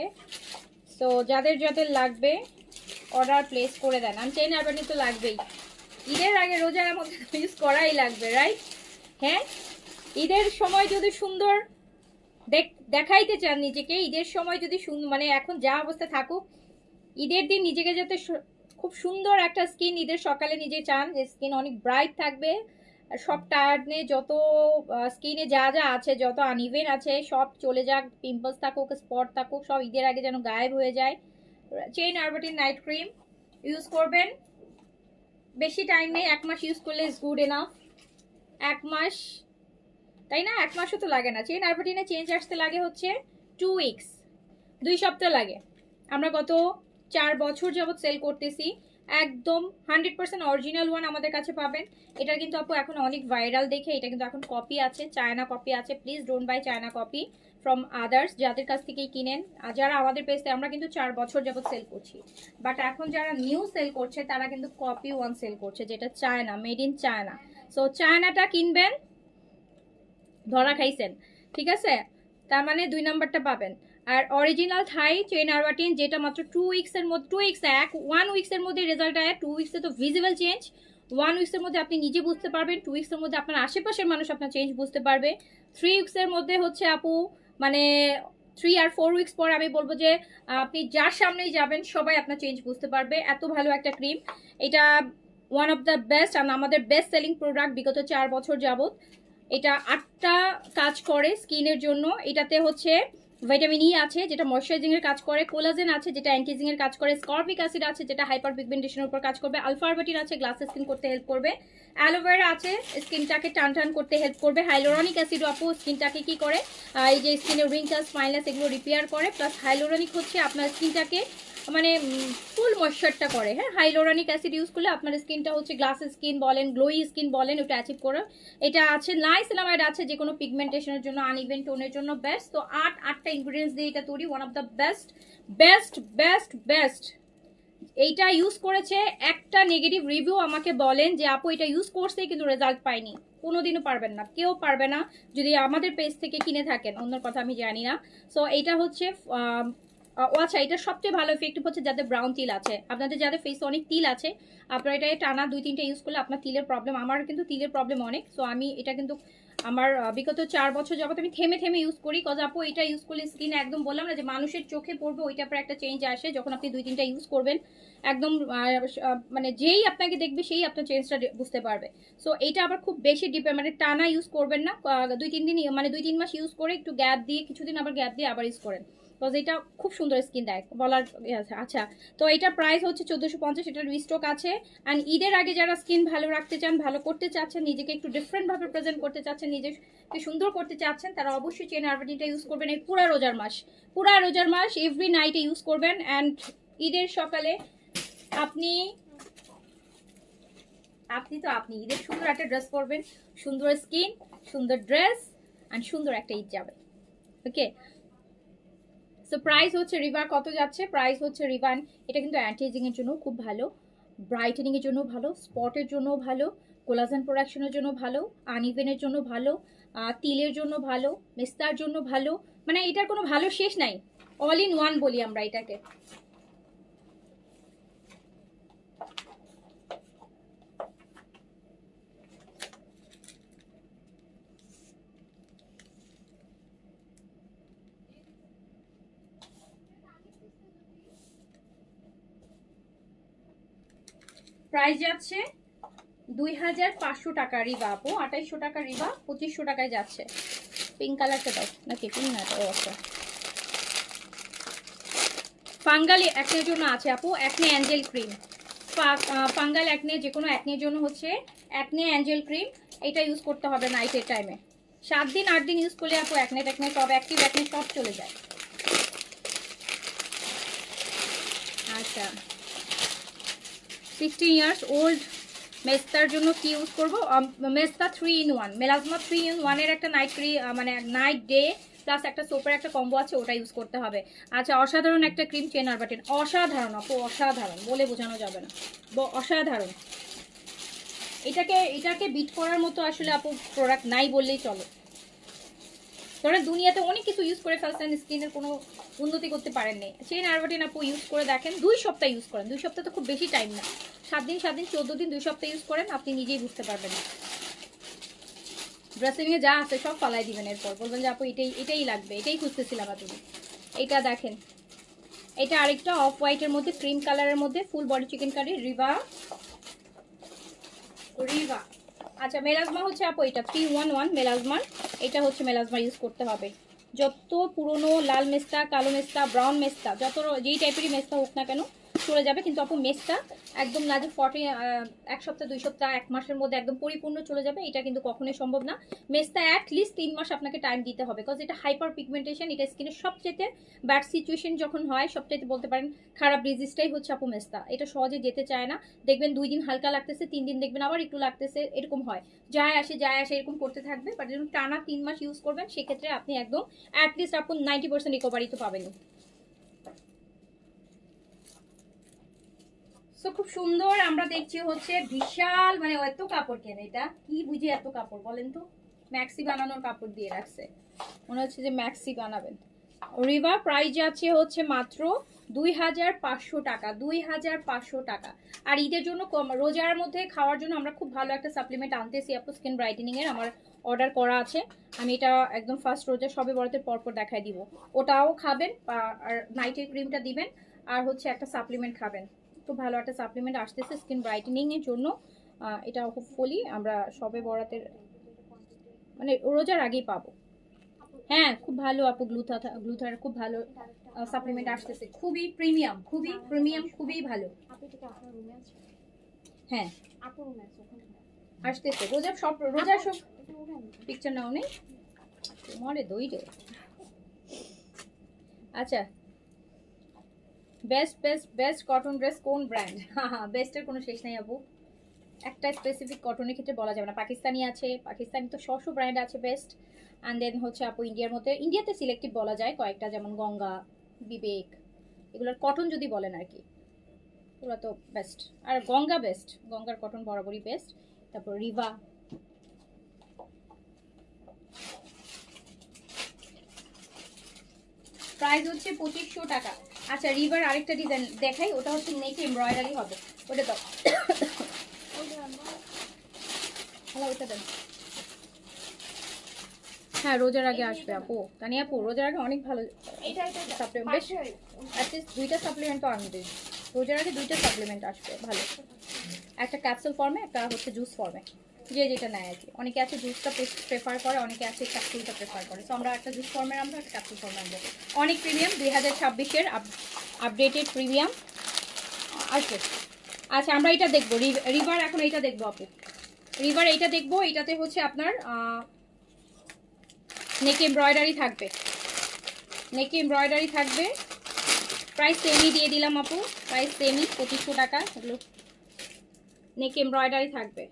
তো যাদের যাদের লাগবে অর্ডার প্লেস করে দেন। আমি চেইন আরবাটিন তো লাগবেই, ঈদের আগে রোজার মধ্যে ইউজ করাই লাগবে, রাইট? হ্যাঁ ঈদের সময় যদি সুন্দর দেখাইতে চান নিজেকে, ঈদের সময় যদি মানে এখন যা অবস্থা থাকুক, ঈদের দিন নিজেকে যাতে খুব সুন্দর একটা স্কিন ঈদের সকালে নিজে চান যে স্কিন অনেক ব্রাইট থাকবে, সব টায়ার্ডনেস যত স্কিনে যা যা আছে, যত আনইভেন আছে সব চলে যাক, পিম্পলস থাকুক, স্পট থাকুক, সব ঈদের আগে যেন গায়েব হয়ে যায়। চেইন আরবাটিন নাইট ক্রিম ইউজ করবেন, বেশি টাইম নেই, 1 মাস ইউজ করলে ইজ গুড এনাফ। 1 মাস, তাই না? 1 মাসও তো লাগে না, চেইন আরবাটিনে চেঞ্জ আসতে লাগে হচ্ছে 2 উইকস, 2 সপ্তাহ লাগে। আমরা গত 4 বছর যাবত সেল করতেছি, একদম 100% অরিজিনাল ওয়ান আমাদের কাছে পাবেন। এটা কিন্তু আপু এখন অনেক ভাইরাল দেখে এটা কিন্তু এখন কপি আছে, চায়না কপি আছে। Please don't by China copy from others, যাদের কাছ থেকেই কিনেন। আর যারা আমাদের পেজে, আমরা কিন্তু 4 বছর যাবত সেল করছি, বাট এখন যারা নিউ সেল করছে তারা কিন্তু কপি ওয়ান সেল করছে, যেটা China, made in China. So চায়নাটা কিনবেন, ধরা খাইছেন, ঠিক আছে? তার মানে 2 নাম্বারটা পাবেন। আর অরিজিনাল থাই চেন আরবাটিন, যেটা মাত্র 2 উইক্সের মধ্যে, 2 উইক্স 1 উইক্সের মধ্যে রেজাল্ট আয়। 2 উইক্সে তো ভিজিবল চেঞ্জ, 1 উইক্সের মধ্যে আপনি নিজে বুঝতে পারবেন, 2 উইক্সের মধ্যে আপনার আশেপাশের মানুষ আপনার চেঞ্জ বুঝতে পারবে, 3 উইক্সের মধ্যে হচ্ছে আপু মানে 3 আর 4 উইক্স পর আমি বলবো যে আপনি যার সামনেই যাবেন সবাই আপনার চেঞ্জ বুঝতে পারবে। এত ভালো একটা ক্রিম এটা, ওয়ান অফ দ্য বেস্ট আর আমাদের বেস্ট সেলিং প্রোডাক্ট বিগত 4 বছর যাবত। এটা 8টা কাজ করে স্কিনের জন্য। এটাতে হচ্ছে ভিটামিন ই আছে যেটা ময়শ্চারাইজিং এর কাজ করে, কোলাজেন আছে যেটা অ্যান্টিজিং এর কাজ করে, স্করবিক অ্যাসিড আছে যেটা হাইপার পিগমেন্টেশনের উপর কাজ করবে, আলফা আরবাটিন আছে গ্লাস স্কিন করতে হেল্প করবে, অ্যালোভেরা আছে স্কিনটাকে টান টান করতে হেল্প করবে, হাইলোরনিক অ্যাসিড আপু স্কিনটাকে কি করে, এই যে স্কিনের রিঙ্কেলস স্মাইলেস এগুলো রিপেয়ার করে, প্লাস হাইলোরনিক হচ্ছে আপনার স্কিনটাকে মানে ফুল ময়শ্চারটা করে। হ্যাঁ, হাইলোরনিক অ্যাসিড ইউজ করলে আপনার স্কিনটা হচ্ছে গ্লাস স্কিন বলেন, গ্লোই স্কিন বলেন, ওটা অ্যাচিভ করে। এটা আছে নাইসিলামাইড আছে যে কোনো পিগমেন্টেশনের জন্য, আনইভেন টোনের জন্য বেস্ট। তো 8টা ইনগ্রেডিয়েন্টস দিয়ে এটা তৈরি, one of the best best best best. এইটা ইউজ করেছে, একটা নেগেটিভ রিভিউ আমাকে বলেন যে আপু এটা ইউজ করছে কিন্তু রেজাল্ট পাইনি, কোনোদিনও পারবেন না, কেউ পারবে না যদি আমাদের পেজ থেকে কিনে থাকেন, অন্যের কথা আমি জানি না। সো এইটা হচ্ছে আচ্ছা, এটা সবচেয়ে ভালো ইফেক্টিভ হচ্ছে যাদের ব্রাউন তিল আছে, আপনাদের যাদের ফেসে অনেক তিল আছে, আপনারা এটা টানা 2-3টা ইউজ করলে আপনার তিলের প্রবলেম, আমার কিন্তু তিলের প্রবলেম অনেক। সো আমি এটা কিন্তু আমার বিগত 4 বছর যাবত আমি থেমে থেমে ইউজ করি, কজ আপু এটা ইউজ করলে স্কিন একদম বললাম না যে মানুষের চোখে পড়বে, ওইটা পরে একটা চেঞ্জ আসে যখন আপনি 2-3টা ইউজ করবেন। একদম মানে যেই আপনাকে দেখবে সেই আপনার চেঞ্জটা বুঝতে পারবে। সো এইটা আবার খুব বেশি ডিপেন্ড, মানে টানা ইউজ করবেন না, 2-3 দিন মানে 2-3 মাস ইউজ করে একটু গ্যাপ দিয়ে, কিছুদিন আবার গ্যাপ দিয়ে আবার ইউজ করেন, বিকজ এটা খুব সুন্দর স্কিন দেয় বলার আছে। আচ্ছা, তো এটার প্রাইস হচ্ছে 1450, এটার রিস্টক আছে। অ্যান্ড ঈদের আগে যারা স্কিন ভালো রাখতে চান, ভালো করতে চাচ্ছেন, নিজেকে একটু ডিফারেন্টভাবে প্রেজেন্ট করতে চাচ্ছেন, নিজেকে সুন্দর করতে চাচ্ছেন, তারা অবশ্যই চেন আরবাটিনটা ইউজ করবেন। এই পুরা রোজার মাস এভরি নাইটে ইউজ করবেন। অ্যান্ড ঈদের সকালে আপনি ঈদের সুন্দর একটা ড্রেস পরবেন, সুন্দর স্কিন, সুন্দর ড্রেস অ্যান্ড সুন্দর একটা ঈদ যাবে। ওকে, সো প্রাইস হচ্ছে রিভা কত যাচ্ছে, প্রাইস হচ্ছে রিভান, এটা কিন্তু অ্যান্টি এজিং এর জন্য খুব ভালো, ব্রাইটেনিং এর জন্য ভালো, স্পটের জন্য ভালো, কোলাজেন প্রোডাকশনের জন্য ভালো, আনইভেনের জন্য ভালো, তিলের জন্য ভালো, মেস্তার জন্য ভালো, মানে এটার কোনো ভালো শেষ নাই, অল ইন ওয়ান বলি আমরা এটাকে। প্রাইস যাচ্ছে 2500 টাকা রিবা আপু, 2800 টাকা রিবা, 2500 টাকায় যাচ্ছে। পিঙ্ক কালারটা দাও নাকি, পিঙ্ক না ও আচ্ছা। ফাঙ্গালি একনের জন্য আছে আপু, একনে অ্যাঞ্জেল ক্রিম, ফাঙ্গাল একনে, যে কোনো একনের জন্য হচ্ছে একনে অ্যাঞ্জেল ক্রিম, এটা ইউজ করতে হবে নাইটের টাইমে। 7 দিন 8 দিন ইউজ করলে আপু একনে টেকনে সব অ্যাক্টিভ একনে সব চলে যায়। আচ্ছা, 16 ইয়ার্স ওল্ড মেস্তার জন্য কি ইউজ করবো, মেস্তা 3 in 1, মেলাজমা 3 in 1 এর একটা নাইট ক্রিম, মানে নাইট ডে প্লাস একটা সোপের একটা কম্বো আছে, ওটা ইউজ করতে হবে। আচ্ছা, অসাধারণ একটা ক্রিম চেন আরবাটিন, অসাধারণ আপু, অসাধারণ বলে বোঝানো যাবে না, অসাধারণ। এটাকে বিট করার মতো আসলে আপু প্রোডাক্ট নাই বললেই চলে। ধরেন দুনিয়াতে অনেক কিছু ইউজ করে ফেলছেন, স্কিনের কোনো উন্নতি করতে পারেননি, চেন আরবাটিন আপু ইউজ করে দেখেন, 2 সপ্তাহ ইউজ করেন, 2 সপ্তাহ তো খুব বেশি টাইম না, 7 দিন 14 দিন 2 সপ্তাহ ইউজ করেন, আপনি নিজেই বুঝতে পারবেন। ড্রেসিংয়ে যা আছে সব ফালাই দিবেন, এরপর বলবেন যে আপু এটাই লাগবে, এটাই খুঁজতেছিলাম আপনি। এইটা দেখেন, এটা আরেকটা অফ হোয়াইটের মধ্যে ক্রিম কালারের মধ্যে ফুল বডি চিকেন কারি, রিভা। আচ্ছা, মেলাজমা হচ্ছে আপু এটা 311 মেলাজমা, এটা হচ্ছে মেলাজমা ইউজ করতে হবে। যত পুরনো লাল মেস্তা, কালো মেস্তা, ব্রাউন মেস্তা, যত যেই টাইপেরই মেস্তা হোক না কেন, চলে যাবে, কিন্তু আপু মেসটা একদম না যে 1 সপ্তাহ 2 সপ্তাহ 1 মাসের মধ্যে একদম পরিপূর্ণ চলে যাবে, এটা কিন্তু কখনোই সম্ভব না। মেসটা অ্যাটলিস্ট 3 মাস আপনাকে টাইম দিতে হবে, বিকজ এটা হাইপার পিগমেন্টেশন, এটা স্কিনের সবচেয়ে ব্যাড সিচুয়েশন যখন হয়, সবচেয়ে বলতে পারেন খারাপ ডিজিজটাই হচ্ছে আপু মেসটা। এটা সহজে যেতে চায় না, দেখবেন 2 দিন হালকা লাগতেছে, 3 দিন দেখবেন আবার একটু লাগতেছে, এরকম হয়, যায় আসে এরকম করতে থাকবে। বাট যখন টানা 3 মাস ইউজ করবেন, সেক্ষেত্রে আপনি একদম অ্যাটলিস্ট আপু 90% রিকভারি তো পাবেন। তো খুব সুন্দর আমরা দেখছি হচ্ছে বিশাল, মানে এত কাপড় কেন, এটা কি বুঝি এত কাপড় বলেন তো? ম্যাক্সি বানানোর কাপড় দিয়ে রাখছে, মনে হচ্ছে যে ম্যাক্সি বানাবেন। রিভা প্রাইস যাচ্ছে হচ্ছে মাত্র 2500 টাকা, 2500 টাকা। আর ঈদের জন্য রোজার মধ্যে খাওয়ার জন্য আমরা খুব ভালো একটা সাপ্লিমেন্ট আনতেছি আপু, স্কিন ব্রাইটেনিং এর, আমার অর্ডার করা আছে। আমি এটা একদম ফার্স্ট রোজা সবে বরাতের পরপর দেখাই দিব, ওটাও খাবেন, আর নাইটের ক্রিমটা দিবেন, আর হচ্ছে একটা সাপ্লিমেন্ট খাবেন। খুব ভালো একটা সাপ্লিমেন্ট আসতেছে স্কিন ব্রাইটেনিং এর জন্য, এটা হোপফুলি আমরা সবে বরাতের মানে রোজার আগেই পাবো। হ্যাঁ খুব ভালো আপু, গ্লুথার খুব ভালো সাপ্লিমেন্ট আসতেছে, খুবই প্রিমিয়াম, খুবই প্রিমিয়াম, খুবই ভালো। হ্যাঁ আসতেছে রোজার সব পিকচার নাও নেই তোমারে দই রে। আচ্ছা, best best best cotton dress কোন ব্র্যান্ড? হ্যাঁ বেস্টের কোনো শেষ নাই আপু, একটা স্পেসিফিক কটনের ক্ষেত্রে বলা যাবে না। পাকিস্তানি আছে, পাকিস্তানি তো শশ ব্র্যান্ড আছে বেস্ট। অ্যান্ড দেন হচ্ছে আপু ইন্ডিয়ার মধ্যে, ইন্ডিয়াতে সিলেক্টিভ বলা যায় কয়েকটা, যেমন গঙ্গা, বিবেক, এগুলোর কটন যদি বলেন আর কি, এগুলো তো বেস্ট। আর গঙ্গা বেস্ট, গঙ্গার কটন বরাবরই বেস্ট। তারপর রিভা, প্রাইস হচ্ছে 2500 টাকা। আচ্ছা রিভার আরেকটা ডিজাইন দেখাই, ওটা হচ্ছে নেকে এমব্রয়ডারি হবে, ওটা দাও, হ্যালো ওটা দেন। হ্যাঁ রোজার আগে আসবে আপু, তানি আপু রোজার আগে অনেক ভালো সাপ্লিমেন্ট, বেশ অ্যাটলিস্ট 2টা সাপ্লিমেন্ট তো আনবে রোজার আগে, 2টা সাপ্লিমেন্ট আসবে ভালো, একটা ক্যাপসুল ফর্মে, একটা হচ্ছে জুস ফর্মে, যে যেটা নেয় আর কি। অনেকে আছে জুসটা প্রেফার করে, অনেকে আছে ক্যাপসুলটা প্রেফার করে, তো আমরা একটা জুস ফর্মের আনবো, একটা ক্যাপসুল ফর্মে আনবো। অনেক প্রিমিয়াম, 2026-এর আপডেটেড প্রিমিয়াম আসবে। আচ্ছা আমরা এটা দেখবো, রিভার এখন এইটা দেখবো আপু, রিভার এইটা দেখবো। এইটাতে হচ্ছে আপনার নেক এমব্রয়ডারি থাকবে, নেক এমব্রয়ডারি থাকবে, প্রাইস সেমই দিয়ে দিলাম আপু, প্রাইস সেমই 2500 টাকা। এগুলো নেক এমব্রয়ডারি থাকবে।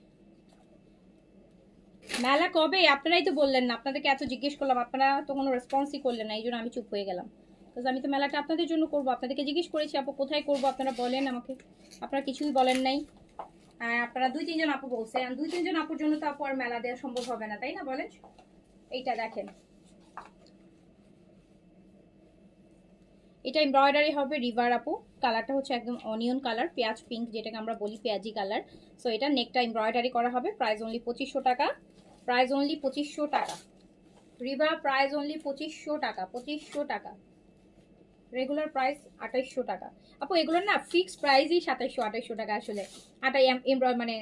মেলা কবে? আপনারাই তো বললেন না, আপনাদেরকে এত জিজ্ঞেস করলাম, আপনারা তো কোনো রেসপন্সই করলেন না, এই জন্য আমি চুপ হয়ে গেলাম। বিকজ আমি তো মেলাটা আপনাদের জন্য করবো, আপনাদেরকে জিজ্ঞেস করেছি আপু কোথায় করবো, আপনারা বলেন আমাকে, আপনারা কিছুই বলেন নাই। আপনারা 2-3 জন আপু বলছেন, 2-3 জন আপুর জন্য তো আপু আর মেলা দেওয়া সম্ভব হবে না, তাই না বলেন? এইটা দেখেন, এটা এমব্রয়ডারি হবে রিভার আপু, কালারটা হচ্ছে একদম অনিয়ন কালার, পেঁয়াজ পিঙ্ক যেটাকে আমরা বলি, পেঁয়াজি কালার। সো এটা নেকটা এমব্রয়ডারি করা হবে, প্রাইস অনলি 2500 টাকা, প্রাইস অনলি 2500 টাকা। রিভা প্রাইস অনলি 2500 টাকা, 2500 টাকা। রেগুলার প্রাইস 2800 টাকা আপু, এগুলোর না ফিক্সড প্রাইসই 2700-2800 টাকা আসলে। মানে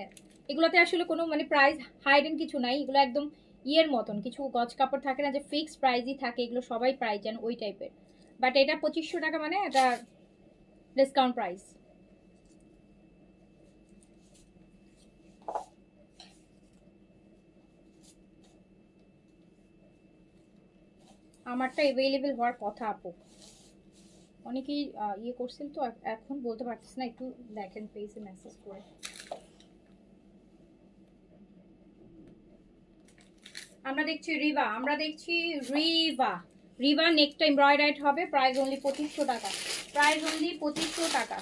এগুলোতে আসলে কোনো মানে প্রাইস হাইডেন কিছু নাই, এগুলো একদম ইয়ের মতন, কিছু গজ কাপড় থাকে না যে ফিক্সড প্রাইসই থাকে, এগুলো সবাই প্রাইস জান ওই টাইপের। বাট এটা 2500 টাকা মানে এটা ডিসকাউন্ট প্রাইস। আমারটা অ্যাভেলেবেল হওয়ার কথা আপু, অনেকেই ইয়ে করছিল তো, এখন বলতে পারতেছি না, একটু দেখেন পেজে মেসেজ করে। আমরা দেখছি রিভা, আমরা দেখছি রিভা, রিভা নেকটা এমব্রয়ডারি হবে, প্রাইস অনলি 2500 টাকা, প্রাইস অনলি 2500 টাকা।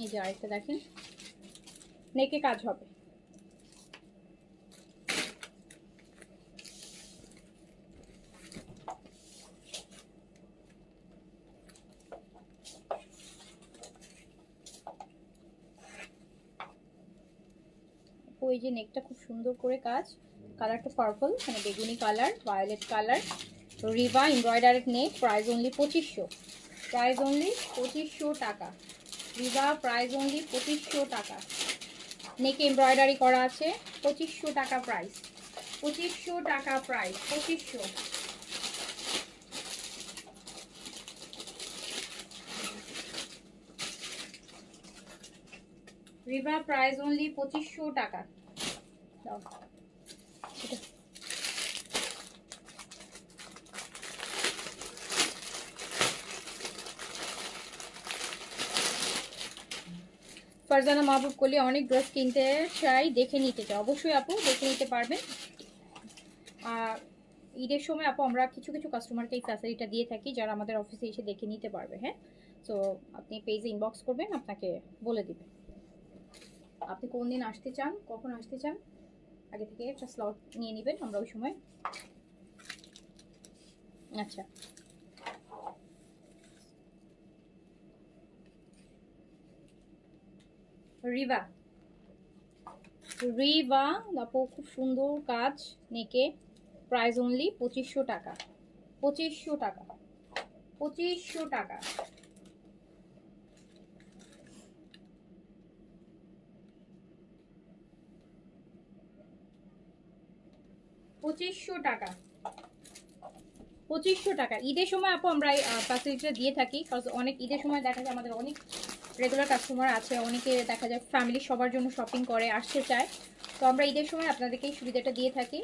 এই যে আরেকটা দেখেন, নেকে কাজ হবে, ওই যে নেকটা খুব সুন্দর করে কাজ, কালারটা পার্পল, মানে বেগুনি colour, violet colour, Riva embroidery নেক, প্রাইস অনলি 2500, প্রাইস অনলি 2500 টাকা। রিভা প্রাইস অনলি 2500 টাকা, নেকে এমব্রয়ডারি করা আছে, 2500 টাকা প্রাইস, 2500 টাকা প্রাইস, 2500। রিভা প্রাইস অনলি 2500 টাকা। দাও এটা। ফারজানা মাহবুব কলি অনেক ড্রেস কিনতে চাই, দেখে নিতে চাই। অবশ্যই আপু দেখে নিতে পারবেন। আর ঈদের সময় আপু আমরা কিছু কিছু কাস্টমারকে এই ফ্যাসিলিটিটা দিয়ে থাকি, যারা আমাদের অফিসে এসে দেখে নিতে পারবে। হ্যাঁ, তো আপনি পেজে ইনবক্স করবেন, আপনাকে বলে দিবে আপনি কোন দিন আসতে চান, কখন আসতে চান। আগে থেকে একটা স্লট নিয়ে নেবেন, আমরা ওই সময়। আচ্ছা, রিভা রিভা আপু খুব সুন্দর কাজ নেকে, প্রাইস অনলি 2500 টাকা। 2500 টাকা, 2500 টাকা। 2500 টাকা, 2500 টাকা। ঈদের সময় আপু আমরা এই ফ্যাসিলিটিটা দিয়ে থাকি, কারণ অনেক ঈদের সময় দেখা যায় আমাদের অনেক রেগুলার কাস্টমার আছে, অনেকে দেখা যায় ফ্যামিলি সবার জন্য শপিং করে আসতে চায়। তো আমরা ঈদের সময় আপনাদেরকে এই সুবিধাটা দিয়ে থাকি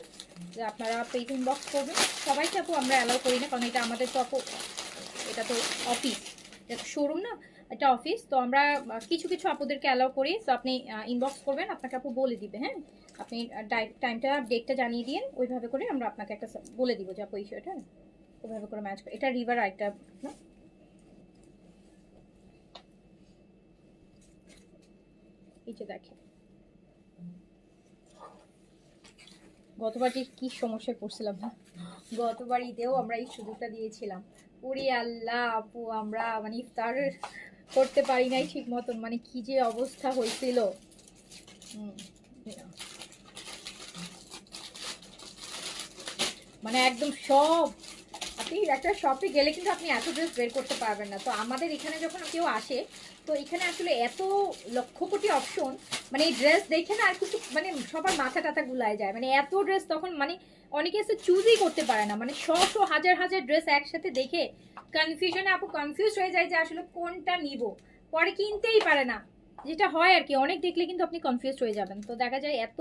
যে আপনারা পেজ ইনবক্স করবেন। সবাইকে আপু আমরা অ্যালাউ করি না, কারণ এটা আমাদের তো আপু, এটা তো অফিস, এটা তো শোরুম না, এটা অফিস। তো আমরা কিছু কিছু আপুদেরকে অ্যালাউ করি। তো আপনি ইনবক্স করবেন, আপনাকে আপু বলে দিবে। হ্যাঁ, আপনি টাইমটা ডেটটা জানিয়ে দিন, ওইভাবে করে আমরা আপনাকে একটা বলে দিব যে আপু এই শার্টটা ওইভাবে করে ম্যাচ করে। এটা রিভার একটা না, এই যে দেখেন গতবার যে কি সমস্যায় পড়ছিলাম না, গতবার ঈদেও আমরা এই সুযোগটা দিয়েছিলাম। পুরি আল্লাহ আপু, আমরা মানে ইফতার করতে পারি নাই ঠিক মতন, মানে কি যে অবস্থা হয়েছিল। মানে একদম সব, আপনি একটা শপে গেলে কিন্তু আপনি এত ড্রেস বের করতে পারবেন না। তো আমাদের এখানে যখন কেউ আসে, তো এখানে আসলে এত লক্ষ কোটি অপশন, মানে এই ড্রেস দেখে না আর কিছু মানে সবার মাথা টাথা গুলায় যায়। মানে এত ড্রেস তখন মানে অনেকে এসে চুজই করতে পারে না, মানে শত হাজার হাজার ড্রেস একসাথে দেখে কনফিউশনে আপু কনফিউজ হয়ে যায় যে আসলে কোনটা নিব, পরে কিনতেই পারে না। যেটা হয় আর কি, অনেক দেখলে কিন্তু আপনি কনফিউজ হয়ে যাবেন। তো দেখা যায় এত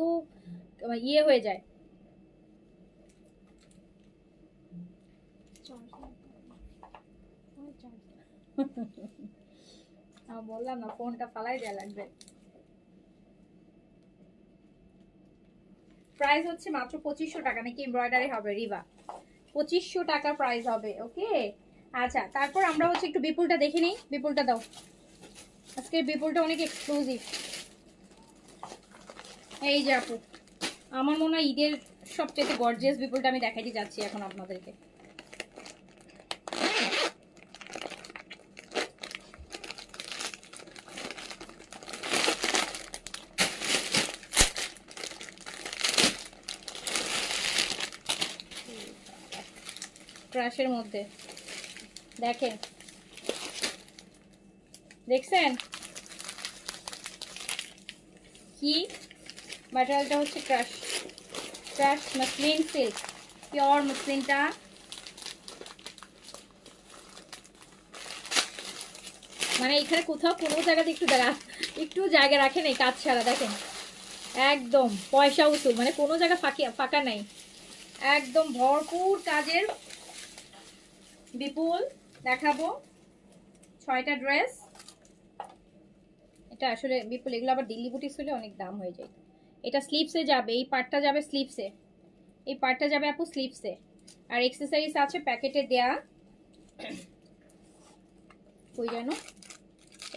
ইয়ে হয়ে যায়। বললাম না, ফোনটা ফালাই দেয়া লাগবে। প্রাইস হচ্ছে মাত্র 2500 টাকা, নাকি এমব্রয়ডারি হবে রিবা, 2500 টাকা প্রাইস হবে। ওকে, আচ্ছা তারপর আমরা হচ্ছে একটু বিপুলটা দেখে নিই। বিপুলটা দাও, আজকে বিপুলটা অনেক এক্সক্লুসিভ। এই যে আপু, আমার মনে হয় ঈদের সবচেয়ে গর্জিয়াস বিপুলটা আমি দেখাইতে যাচ্ছি এখন আপনাদেরকে। ক্রাশের মধ্যে দেখেন, দেখছেন কি ম্যাটেরিয়ালটা হচ্ছে crush, crush muslin silk, pure মসলিনটা। মানে এখানে কোথাও কোনো জায়গাতে একটু জায়গা রাখেন এই কাজ ছাড়া। দেখেন একদম পয়সা উসুল, মানে কোনো জায়গা ফাঁকা নাই, একদম ভরপুর কাজের বিপুল। দেখাবো 6টা ড্রেস। এটা আসলে বিপুল, এগুলো আবার দিল্লি বুটিক্স হলে অনেক দাম হয়ে যায়। এটা স্লিপসে যাবে, এই পার্টটা যাবে স্লিপসে, এই পার্টটা যাবে আপু স্লিপসে। আর এক্সেসরিজ আছে প্যাকেটে দেয়া, কই যেন,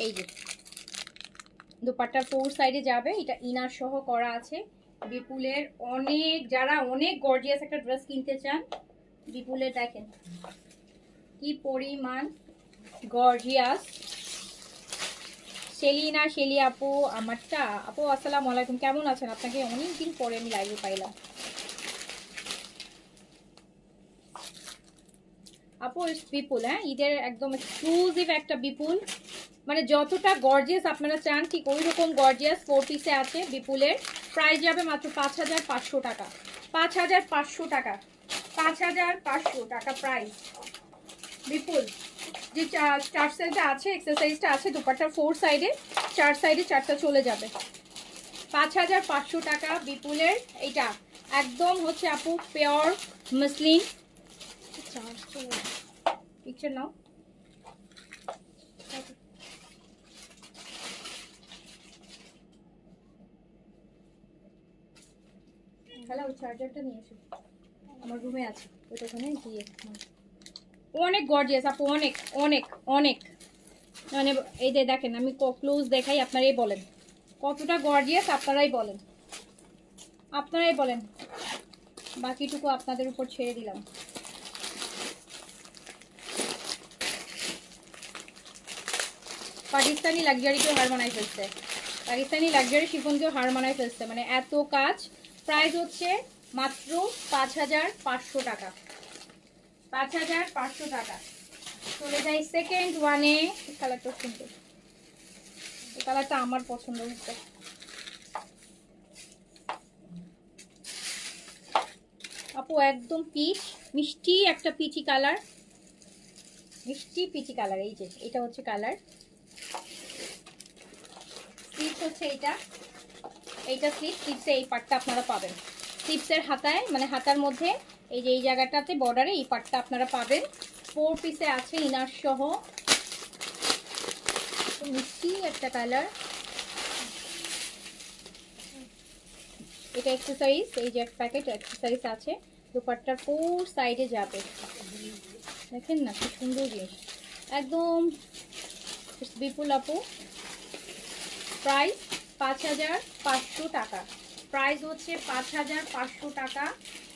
এই যে দুপাট্টার ফোর সাইডে যাবে। এটা ইনার সহ করা আছে। বিপুলের অনেক, যারা অনেক গর্জিয়াস একটা ড্রেস কিনতে চান, বিপুলের দেখেন কি পরিমাণ গর্জিয়াস। সেলিনা, শেলি আপু, আমারটা আপু আসসালামু আলাইকুম, কেমন আছেন? আপনাকে অনেকদিন পরে আমি লাইভে পাইলাম আপু। বিপুল, হ্যাঁ ঈদের একদম এক্সক্লুসিভ একটা বিপুল, মানে যতটা গর্জিয়াস আপনারা চান ঠিক ওই রকম গর্জিয়াস 4 পিসে আছে। বিপুলের প্রাইস যাবে মাত্র 5500 টাকা, 5500 টাকা, 5500 টাকা প্রাইস বিপুল। যে টার্সেলটা আছে, এক্সারসাইজটা আছে, দুপাট্টার 4 সাইডে 4 সাইডে 4টা চলে যাবে। 5500 টাকা বিপুলের। এইটা একদম হচ্ছে আপু পিওর মসলিন। পিকচার নাও। হ্যালো, ওই চার্জারটা নিয়ে এসো, আমার রুমে আছে, ওইটা ওখানে গিয়ে। অনেক গর্জিয়াস আপু, অনেক অনেক অনেক, মানে এই যে দেখেন, আমি ক্লোজ দেখাই, আপনারাই বলেন কতটা গর্জিয়াস, আপনারাই বলেন, আপনারাই বলেন, বাকিটুকু আপনাদের উপর ছেড়ে দিলাম। পাকিস্তানি লাক্সারিকেও হার মানায় ফেলছে, পাকিস্তানি লাক্সারি শিফনকেও হার মানায় ফেলছে, মানে এত কাজ। প্রাইস হচ্ছে মাত্র 5500 টাকা, 5500 টাকা। চলে যাই সেকেন্ড ওয়ানে। কালারটা সুন্দর, এই কালারটা আমার পছন্দ হচ্ছে। আপু একদম পিচ, মিষ্টি একটা পিচি কালার, মিষ্টি পিচি কালার। এই যে এটা হচ্ছে কালার, স্লিপস হচ্ছে এইটা, এইটা স্লিপসে এই পার্টটা আপনারা পাবেন। স্লিপসের হাতায়, মানে হাতার মধ্যে এই যে এই জায়গাটাতে বর্ডারে এই পার্টটা আপনারা পাবেন। 4 পিসে আছে ইনার সহ, মিষ্টি একটা কালার। এটা অ্যাক্সেসরিজ, এই যে এক প্যাকেট অ্যাক্সেসরিজ আছে, দুপাট্টার 4 সাইডে যাবে। দেখেন না কি সুন্দর জিনিস, একদম বিপুল আপু। প্রাইস 5500 টাকা, প্রাইস হচ্ছে 5500 টাকা।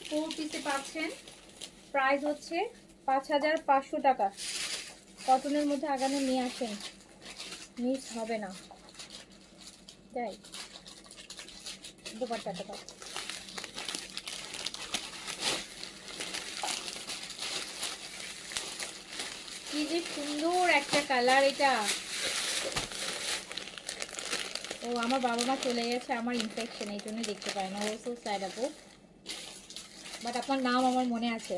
4 পিসে পাচ্ছেন, প্রাইস হচ্ছে 5500 টাকা। কটনের মধ্যে আগানো নিয়ে আসেন, মিস হবে না। তাই দুপাট্টাটা দাও। কি যে সুন্দর একটা কালার এটা। ও আমার বাবা মা চলে গেছে, আমার ইনফেকশন, এই জন্য দেখতে পাই না। ও সো স্যাড আপু, বাট আপনার নাম আমার মনে আছে।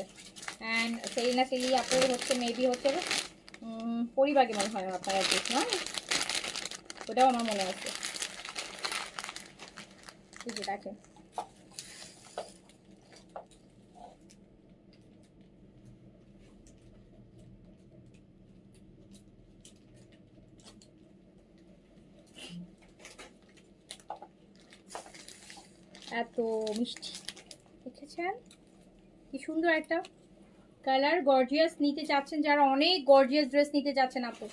অ্যান্ড সেলিনা সেলি আপু হচ্ছে মেবি হচ্ছে পরিবাগে মনে হয় আপনার অ্যাড্রেস, না? ওটাও আমার মনে আছে। ঠিক আছে, দেখেন এত মিষ্টি, দেখেছেন কি সুন্দর একটা কালার। গর্জিয়াস নিতে চাচ্ছেন যারা, অনেক গর্জিয়াস ড্রেস নিতে চাচ্ছেন আপু,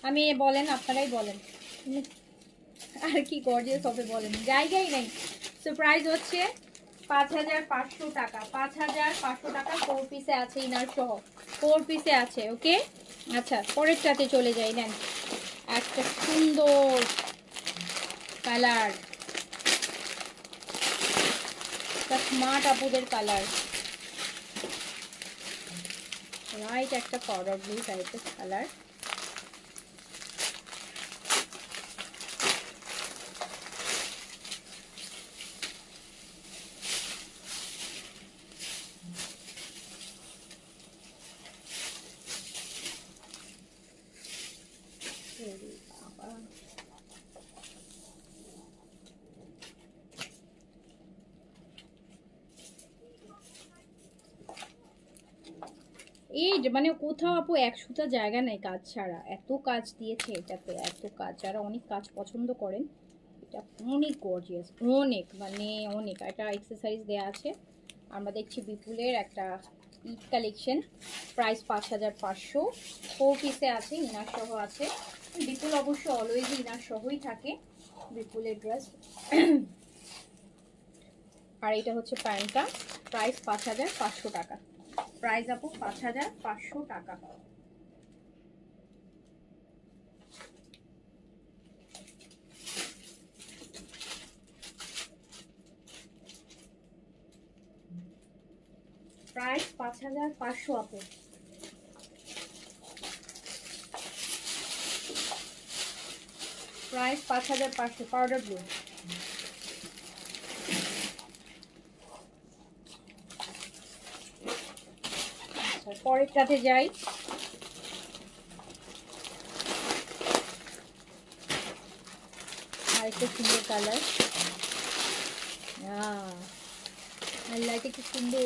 আমি বলেন, আপনারাই বলেন আর কি গর্জিয়াস হবে বলেন, জায়গাই নেই। সো প্রাইস হচ্ছে 5500 টাকা, 5500 টাকা। 4 পিসে আছে ইনার সহ, 4 পিসে আছে। ওকে, আচ্ছা পরেরটাতে চলে যাই। নেন একটা সুন্দর কালার, স্মার্ট আপুদের কালার, রাইট একটা পাউডার ব্লু টাইপের কালার। এই যে মানে কোথাও আপু এক সুতা জায়গা নেই কাজ ছাড়া, এত কাজ দিয়েছে এটাতে, এত কাজ। যারা অনেক কাজ পছন্দ করেন, এটা অনেক গর্জিয়াস, অনেক মানে অনেক। একটা এক্সারসাইজ দেওয়া আছে। আমরা দেখছি বিপুলের একটা ঈদ কালেকশন, প্রাইস 5500। 4 পিসে আছে, ইনার সহ আছে। বিপুল অবশ্য অলওয়েজই ইনার সহই থাকে বিপুলের ড্রেস। আর এটা হচ্ছে প্যান্টটা, প্রাইস 5500 টাকা, প্রাইস আপু 5500 টাকা। প্রাইস 5500 আপু। Price 5500, powder blue. পরেরটাতে যাই। একটা সুন্দর কালার। লাইট কি সুন্দর।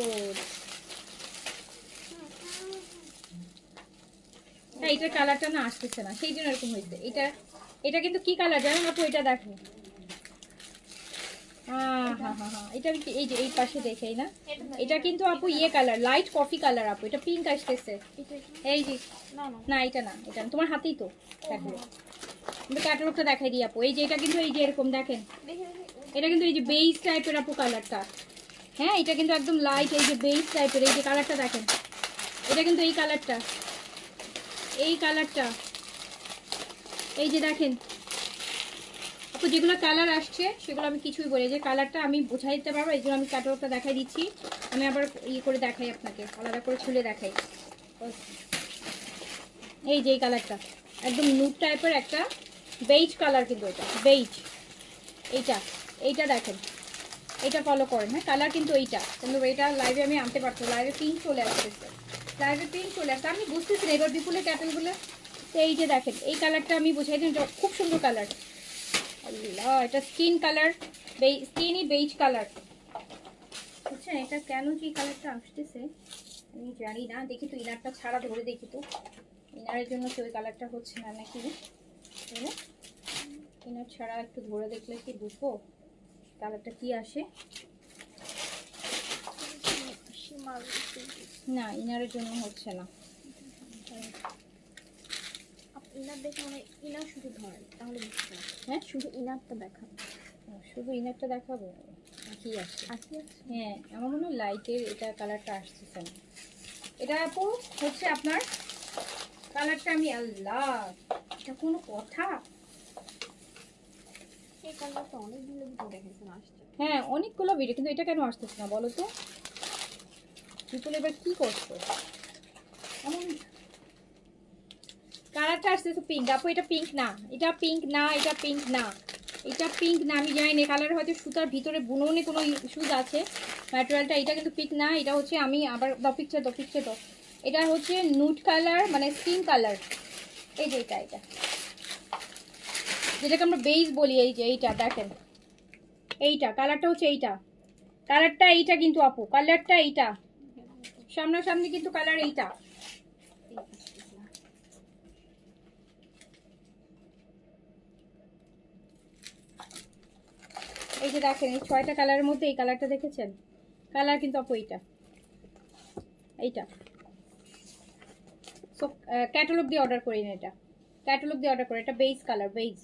হ্যাঁ, এটার কালারটা না আসতেছে না, সেই জন্য এরকম হয়েছে। এটা কিন্তু কি কালার জানেন আপু? এটা দেখো, এটা এই যে এই পাশে দেখেই না, এটা কিন্তু আপু ইয়ে কালার, লাইট কফি কালার আপু। এটা পিঙ্ক আসতেছে। এই যে না, এটা না, এটা না, তোমার হাতেই তো ক্যাটালগ। কিন্তু ক্যাটালগটা দেখাই দিই আপু। এই যে এটা কিন্তু এই যে এরকম দেখেন, এটা কিন্তু এই যে বেইজ টাইপের আপু কালারটা। হ্যাঁ, এটা কিন্তু একদম লাইট এই যে বেইজ টাইপের। এই যে কালারটা দেখেন, এটা কিন্তু এই কালারটা, এই কালারটা, এই যে দেখেন আপু, যেগুলো কালার আসছে সেগুলো আমি কিছুই বলি, যে কালারটা আমি বোঝাই দিতে পারবো। এইগুলো আমি ক্যাটালগটা দেখাই দিচ্ছি। আমি আবার ইয়ে করে দেখাই আপনাকে, আলাদা করে ছুলে দেখাই। এই যে এই কালারটা একদম নুড টাইপের একটা বেইজ কালার, কিন্তু এটা বেইজ। এইটা দেখেন, এটা ফলো করেন। হ্যাঁ, কালার কিন্তু এইটা, কিন্তু এটা লাইভে আমি আনতে পারছি, লাইভে পিঙ্ক চলে আসতেছে, লাইভে পিঙ্ক চলে আসছে। আমি বুঝতেছি না এবার বিপুলের ক্যাটালগুলো। তো এই যে দেখেন এই কালারটা আমি বুঝাই দিই, খুব সুন্দর কালার। আল্লাহ, এটা স্কিন কালার, স্কিনই বেইজ কালার, বুঝছেন? এটা কেন যে কালারটা আসতেছে আমি জানি না। দেখি তো ইনারটা ছাড়া ধরে দেখি তো, ইনারের জন্য কি ওই কালারটা হচ্ছে না নাকি। ইনার ছাড়া একটু ধরে দেখলে কি বুঝবো কালারটা কি আসে। না, ইনারের জন্য হচ্ছে না। ইনার দেখে মানে ইনার শুধু ধরেন তাহলে বুঝতে পারবেন। হ্যাঁ, শুধু ইনারটা দেখাবো। শুধু ইনারটা দেখাবো, কি আসছে? হ্যাঁ, আমার মনে হয় লাইটের এটা কালারটা আসতেছে না। এটা আপু হচ্ছে আপনার কালারটা, আমি আল্লাহ, এটা কোনো কথা? এই কালারটা অনেকগুলো ভিডিও দেখেছেন আসছে। হ্যাঁ, অনেকগুলো ভিডিও, কিন্তু এটা কেন আসতেছে না বলো তো? বিপুল এবার কি করছো? এমন কালারটা আসতেছে পিঙ্ক আপু। এটা পিঙ্ক না, এটা পিঙ্ক না, এটা পিঙ্ক না, এটা পিঙ্ক না। আমি জানি না, কালার হয়তো সুতার ভিতরে বুননে কোনো ইস্যুজ আছে ম্যাটেরিয়ালটা। এটা কিন্তু পিঙ্ক না, এটা হচ্ছে, আমি আবার পিকচার দাও, এটা হচ্ছে নুড কালার, মানে স্কিন কালার। এই যে এটা যেটাকে আমরা বেজ বলি, এই যে এইটা দেখেন, এইটা কালারটা হচ্ছে এইটা, কালারটা এইটা কিন্তু আপু, কালারটা এইটা সামনাসামনি কিন্তু কালার এইটা। এই যে দেখেন, এই 6টা কালারের মধ্যে এই কালারটা দেখেছেন, কালার কিন্তু আপু এইটা। সো ক্যাটালগ দিয়ে অর্ডার করি না, এটা ক্যাটালগ দিয়ে অর্ডার করি। এটা বেস কালার, বেস।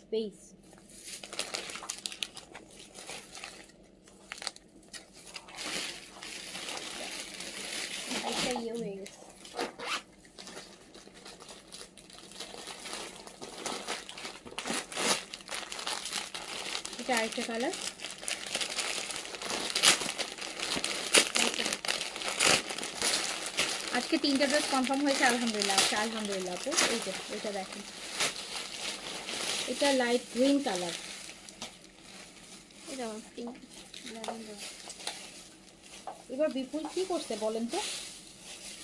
একটা ইয়ে হয়ে গেছে। এটা আরেকটা কালার। আজকে 3টা ড্রেস কনফার্ম হয়েছে, আলহামদুলিল্লাহ। আচ্ছা, আলহামদুলিল্লাহ আপু। এই যে এটা দেখেন, এটা লাইট গ্রিন কালার, এটা পিঙ্ক ল্যাভেন্ডার। এবার বিপুল কি করছে বলেন তো?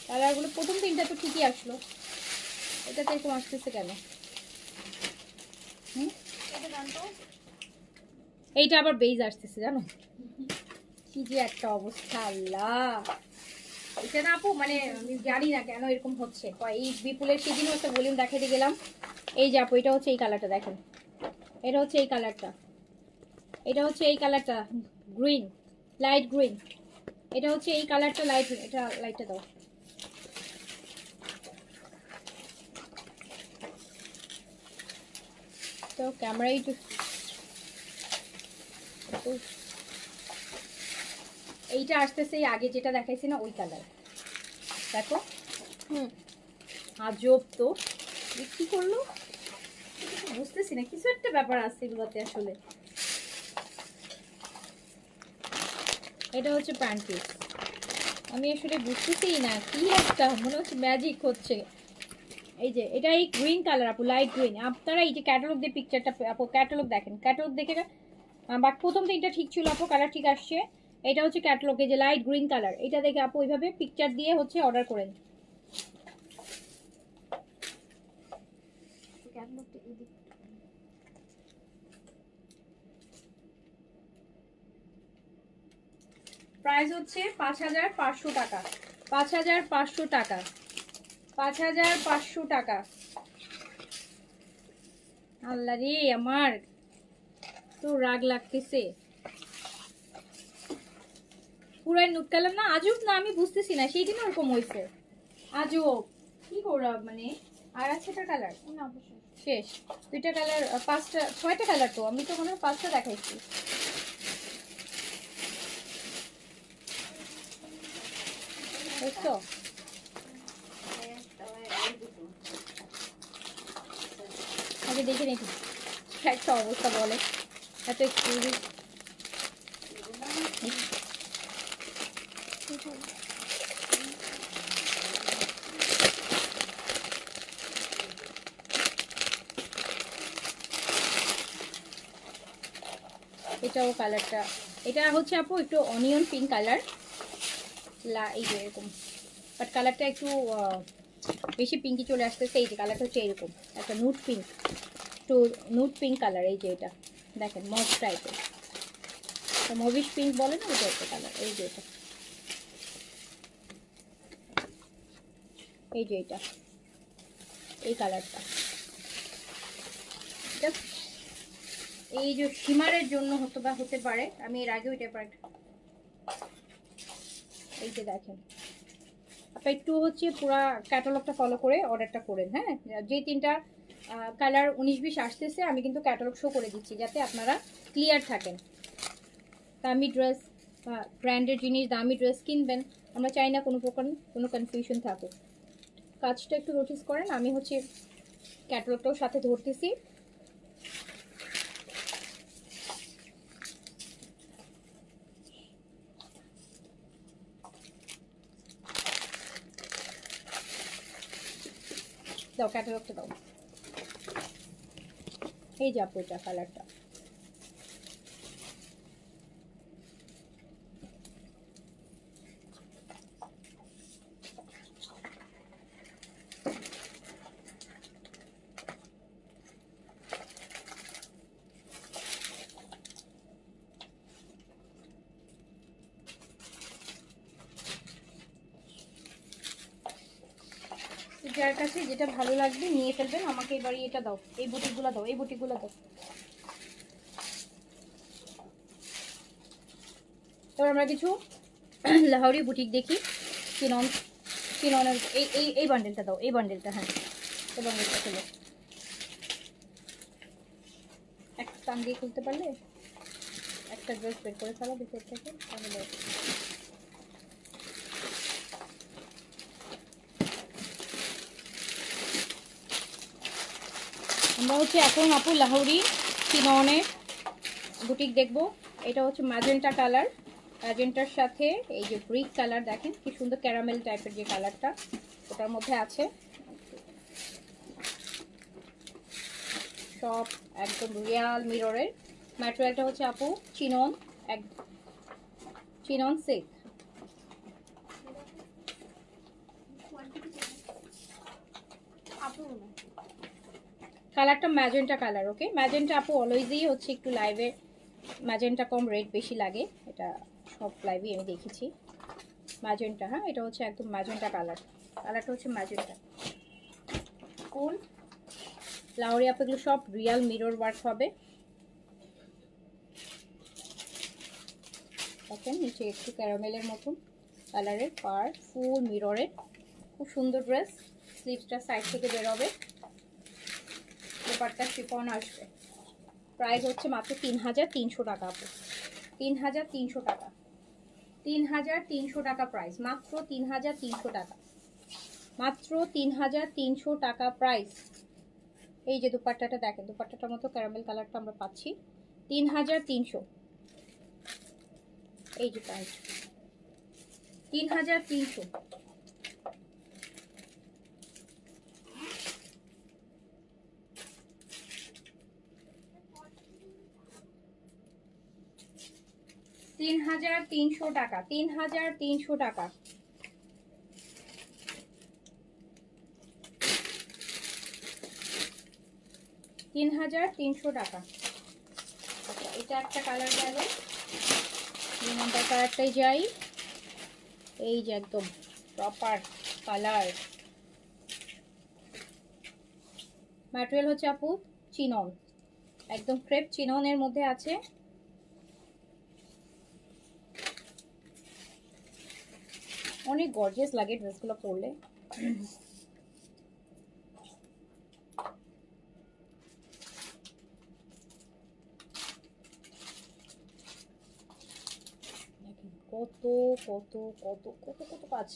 কালারগুলো প্রথম 3টা তো ঠিকই আসলো, এটাতে এরকম আসতেছে কেন? এটা জানতো এইটা আবার বেজ আসতেছে, জানো কি যে একটা অবস্থা। আল্লাহ, এটা না আপু, মানে আমি জানি না কেন এরকম হচ্ছে। এই বিপুলের সেদিনও একটা ভলিউম দেখাতে গেলাম। এই যে আপু, এটা হচ্ছে এই কালারটা দেখেন, এটা হচ্ছে এই কালারটা, এটা হচ্ছে এই কালারটা গ্রিন, লাইট গ্রিন। এটা হচ্ছে এই কালারটা লাইট গ্রিন। এটা লাইটটা দাও। তো ক্যামেরাই তো এইটা আসতেছে আগে যেটা দেখাইছি না, ওই কালার দেখো। আজব তো, কি করলো বুঝতেছি না, কিছু একটা ব্যাপার আছে এগুলোতে আসলে। এটা হচ্ছে প্যান্ট পিস, আমি আসলে বুঝতেছি না, কি একটা মনে হচ্ছে ম্যাজিক হচ্ছে। এই যে এটা এই গ্রিন কালার আপু, লাইট গ্রিন। আপনারা এই যে ক্যাটালগ দিয়ে পিকচারটা আপু, ক্যাটালগ দেখেন, ক্যাটালগ দেখে বাট প্রথম 3টা ঠিক ছিল আপু, কালার ঠিক আসছে। এটা হচ্ছে ক্যাটালগে যে লাইট গ্রিন কালার, এটা দেখে আপু ওইভাবে পিকচার দিয়ে হচ্ছে অর্ডার করেন। ক্যাটালগটা এদিক প্রাইস হচ্ছে 5500 টাকা, 5500 টাকা, 5500 টাকা। আল্লাহ রে, আমার তো রাগ লাগতেছে। পুরাই নুট কালার না, আজব না, আমি বুঝতেছি না, সেই দিন ওরকম হয়েছে, আজব কি করা মানে। আর আছে একটা কালার না অবশ্যই শেষ, দুইটা কালার, পাঁচটা ছয়টা কালার, তো আমি তো মনে হয় পাঁচটা দেখাইছি। বুঝছো, আগে দেখে দেখি একটা অবস্থা বলে, এত এক্সক্লুসিভ। এটাও কালারটা, এটা হচ্ছে আপু একটু অনিয়ন পিঙ্ক কালার, এই যে এরকম, বাট কালারটা একটু বেশি পিঙ্কি চলে আসতেছে। এই যে কালারটা হচ্ছে এরকম একটা নুট পিঙ্ক, একটু নুট পিঙ্ক কালার। এই যে এটা দেখেন মভ টাইপের, মভিশ পিঙ্ক বলে না, এটা একটা কালার। এই যে এটা, এই যে এটা, এই কালারটা এই যে শিমারের জন্য হতে পারে। আমি এর আগে ওইটা পারে, এই যে দেখেন, আপনি একটু হচ্ছে পুরা ক্যাটালগটা ফলো করে অর্ডারটা করেন। হ্যাঁ, যে তিনটা কালার 19-20 আসতেছে আমি কিন্তু ক্যাটালগ শো করে দিচ্ছি যাতে আপনারা ক্লিয়ার থাকেন। দামি ড্রেস বা ব্র্যান্ডের জিনিস, দামি ড্রেস কিনবেন, আমরা চাই না কোনো প্রকার কোনো কনফিউশন থাকুক। কাজটা একটু নোটিস করেন, আমি হচ্ছে ক্যাটালগটাও সাথে ধরতেছি। দাও ক্যাটালগটা দাও, এই যে আপু এটা কালারটা, যার কাছে যেটা ভালো লাগবে নিয়ে ফেলবেন। আমাকে এবারে এটা দাও, এই বুটিকগুলো দাও, এই বুটিকগুলো দাও। এবার আমরা কিছু লাহোরি বুটিক দেখি। চিননের এই এই এই বান্ডেলটা দাও, এই বান্ডেলটা, হ্যাঁ এই বান্ডেলটা খুলো, একটা টান দিয়ে খুলতে পারলে একটা ড্রেস বের করে ফেলো ভিতর থেকে, তাহলে আমরা হচ্ছে এখন আপু লাহোরি চিননের বুটিক দেখবো। এটা হচ্ছে ম্যাজেন্টা কালার, ম্যাজেন্টার সাথে এই যে ব্রিক কালার, দেখেন কি সুন্দর ক্যারামেল টাইপের যে কালারটা ওটার মধ্যে আছে। সব একদম রিয়াল মিররের। ম্যাটেরিয়ালটা হচ্ছে আপু চিনন, এক চিনন সিল্ক। কালারটা ম্যাজেন্টা কালার। ওকে, ম্যাজেন্টা আপু অলওয়েজই হচ্ছে একটু লাইভে ম্যাজেন্টা কম রেড বেশি লাগে, এটা সব লাইভে আমি দেখেছি। ম্যাজেন্টা, হ্যাঁ এটা হচ্ছে একদম ম্যাজেন্টা কালার, কালারটা হচ্ছে ম্যাজেন্টা ফুল লাহোরি আপু। এগুলো সব রিয়াল মিরর ওয়ার্ক হবে। দেখেন নিচে একটু ক্যারামেলের মতন কালারের পার, ফুল মিররের, খুব সুন্দর ড্রেস। স্লিভসটা সাইড থেকে বেরোবে, ব্যাপারটা শিফন আসবে। প্রাইস হচ্ছে মাত্র 3300 টাকা আপু, 3300 টাকা, 3300 টাকা প্রাইস, মাত্র 3300 টাকা, মাত্র 3300 টাকা প্রাইস। এই যে দুপাট্টাটা দেখেন, দুপাট্টাটার মতো ক্যারামেল কালারটা আমরা পাচ্ছি 3300। এই যে প্রাইস 3300। $3300 টাকা, 3300 টাকা। $3300 টাকা। আচ্ছা এটা একটা কালার গেল, দুই নাম্বার কালারটাই যাই। এই যে একদম প্রপার কালার। ম্যাটেরিয়াল হচ্ছে আপু চিনন, একদম ক্রেপ চিননের মধ্যে আছে। অনেক গর্জিয়াস লাগে ড্রেসগুলো পরলে। কত কত কত কত কত কাজ।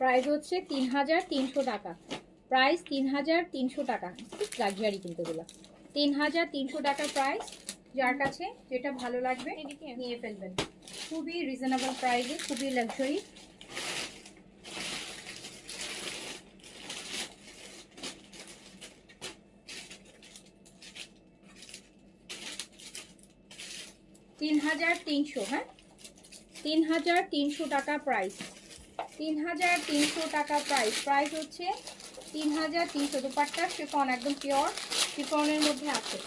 প্রাইস হচ্ছে ৩৩০০ টাকা। প্রাইস ৩৩০০ টাকা। লাক্সারি কিন্তু এগুলো ৩৩০০ টাকা প্রাইস। যার কাছে যেটা ভালো লাগবে নিয়ে ফেলবেন। খুবই রিজনেবল প্রাইসে, খুবই লাক্সারি। $৩৩০০। হ্যাঁ, ৩৩০০ টাকা প্রাইস। ৩৩০০ টাকা প্রাইস। প্রাইস হচ্ছে ৩৩০০। দুপাট্টা শিফন, একদম পিওর শিফনের মধ্যে আছে।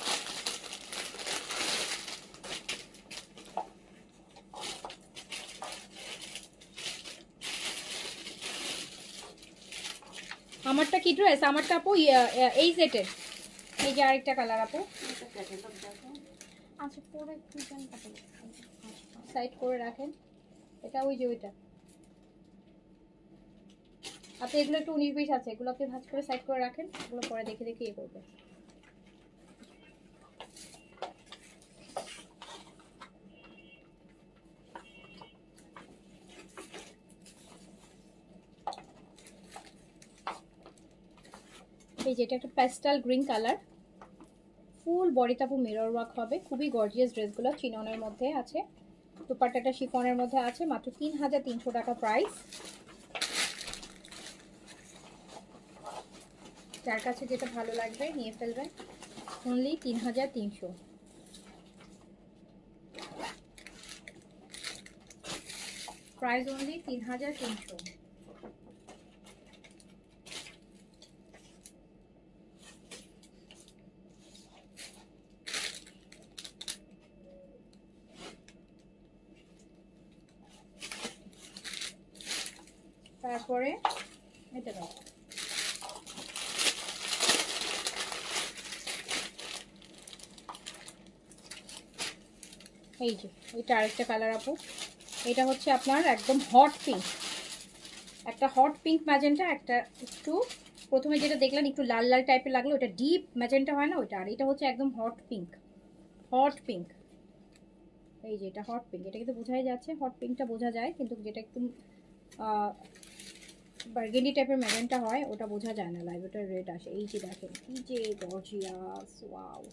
আমারটা কি ড্রেস? আমারটা আপু এই সেটের। এই যে আরেকটা কালার আপু। আচ্ছা পরে ডিজাইন কাটে সাইড করে রাখেন। এটা ওই যে ওইটা। আপনি এগুলো একটু 19-20 আছে, এগুলো আপনি ভাঁজ করে সাইড করে রাখেন। এগুলো পরে দেখে দেখে ইয়ে করবে। এই যেটা একটা প্যাস্টেল গ্রিন কালার, ফুল বডিটা পুরো মিরর ওয়ার্ক হবে। খুবই গর্জিয়াস ড্রেসগুলো চিননের মধ্যে আছে। দুপাট্টাটা শিফনের মধ্যে আছে। মাত্র ৩৩০০ টাকা প্রাইস। যার কাছে যেটা ভালো লাগবে নিয়ে ফেলবেন। অনলি ৩৩০০। Price only ৩৩০০। তারপরে এটা দাও। এই যে এটা আরেকটা কালার আপু। এটা হচ্ছে আপনার একদম হট পিঙ্ক, একটা হট পিঙ্ক ম্যাজেন্টা, একটা একটু প্রথমে যেটা দেখলেন একটু লাল লাল টাইপের লাগলো, ওটা ডিপ ম্যাজেন্টা হয় না ওটা। আর এটা হচ্ছে একদম হট পিঙ্ক। হট পিঙ্ক, এই যে এটা হট পিঙ্ক। এটা কিন্তু বোঝাই যাচ্ছে, হট পিঙ্কটা বোঝা যায়, কিন্তু যেটা একটু বার্গেন্ডি টাইপের ম্যাজেন্টা হয় ওটা বোঝা যায় না লাইভ, ওটা রেড আসে। এই যে দেখেন কি যে গর্জিয়াস, ওয়াও।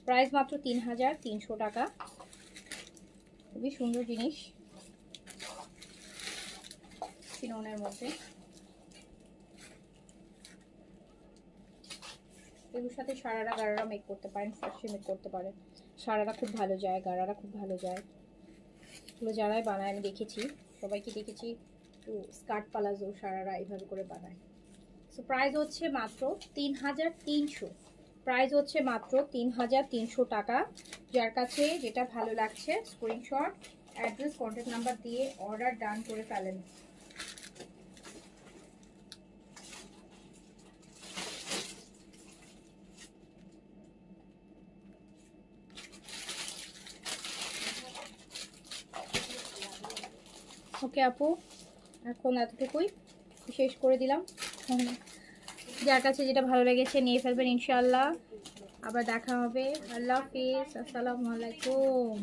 প্রাইস মাত্র ৩৩০০ টাকা। খুবই সুন্দর জিনিস চিননের মধ্যে। এগুলোর সাথে সারারা গারারা মেক করতে পারেন, ফ্রেশে মেক করতে পারেন। সারারা খুব ভালো যায়, গারারা খুব ভালো যায়। এগুলো যারাই বানায় আমি দেখেছি, সবাইকে দেখেছি একটু স্কার্ট পালাজো সারারা এইভাবে করে বানায়। সো প্রাইস হচ্ছে মাত্র ৩৩০০। প্রাইস হচ্ছে মাত্র ৩৩০০ টাকা। যার কাছে যেটা ভালো লাগছে স্ক্রিনশট, অ্যাড্রেস, কন্ট্যাক্ট নাম্বার দিয়ে অর্ডার ডান করে ফেলেন। ওকে আপু, এখন এতটুকুই শেষ করে দিলাম। যার কাছে যেটা ভালো লেগেছে নিয়ে ফেলবেন ইনশাআল্লাহ। আবার দেখা হবে। আল্লাহ হাফিজ, আসসালামু আলাইকুম।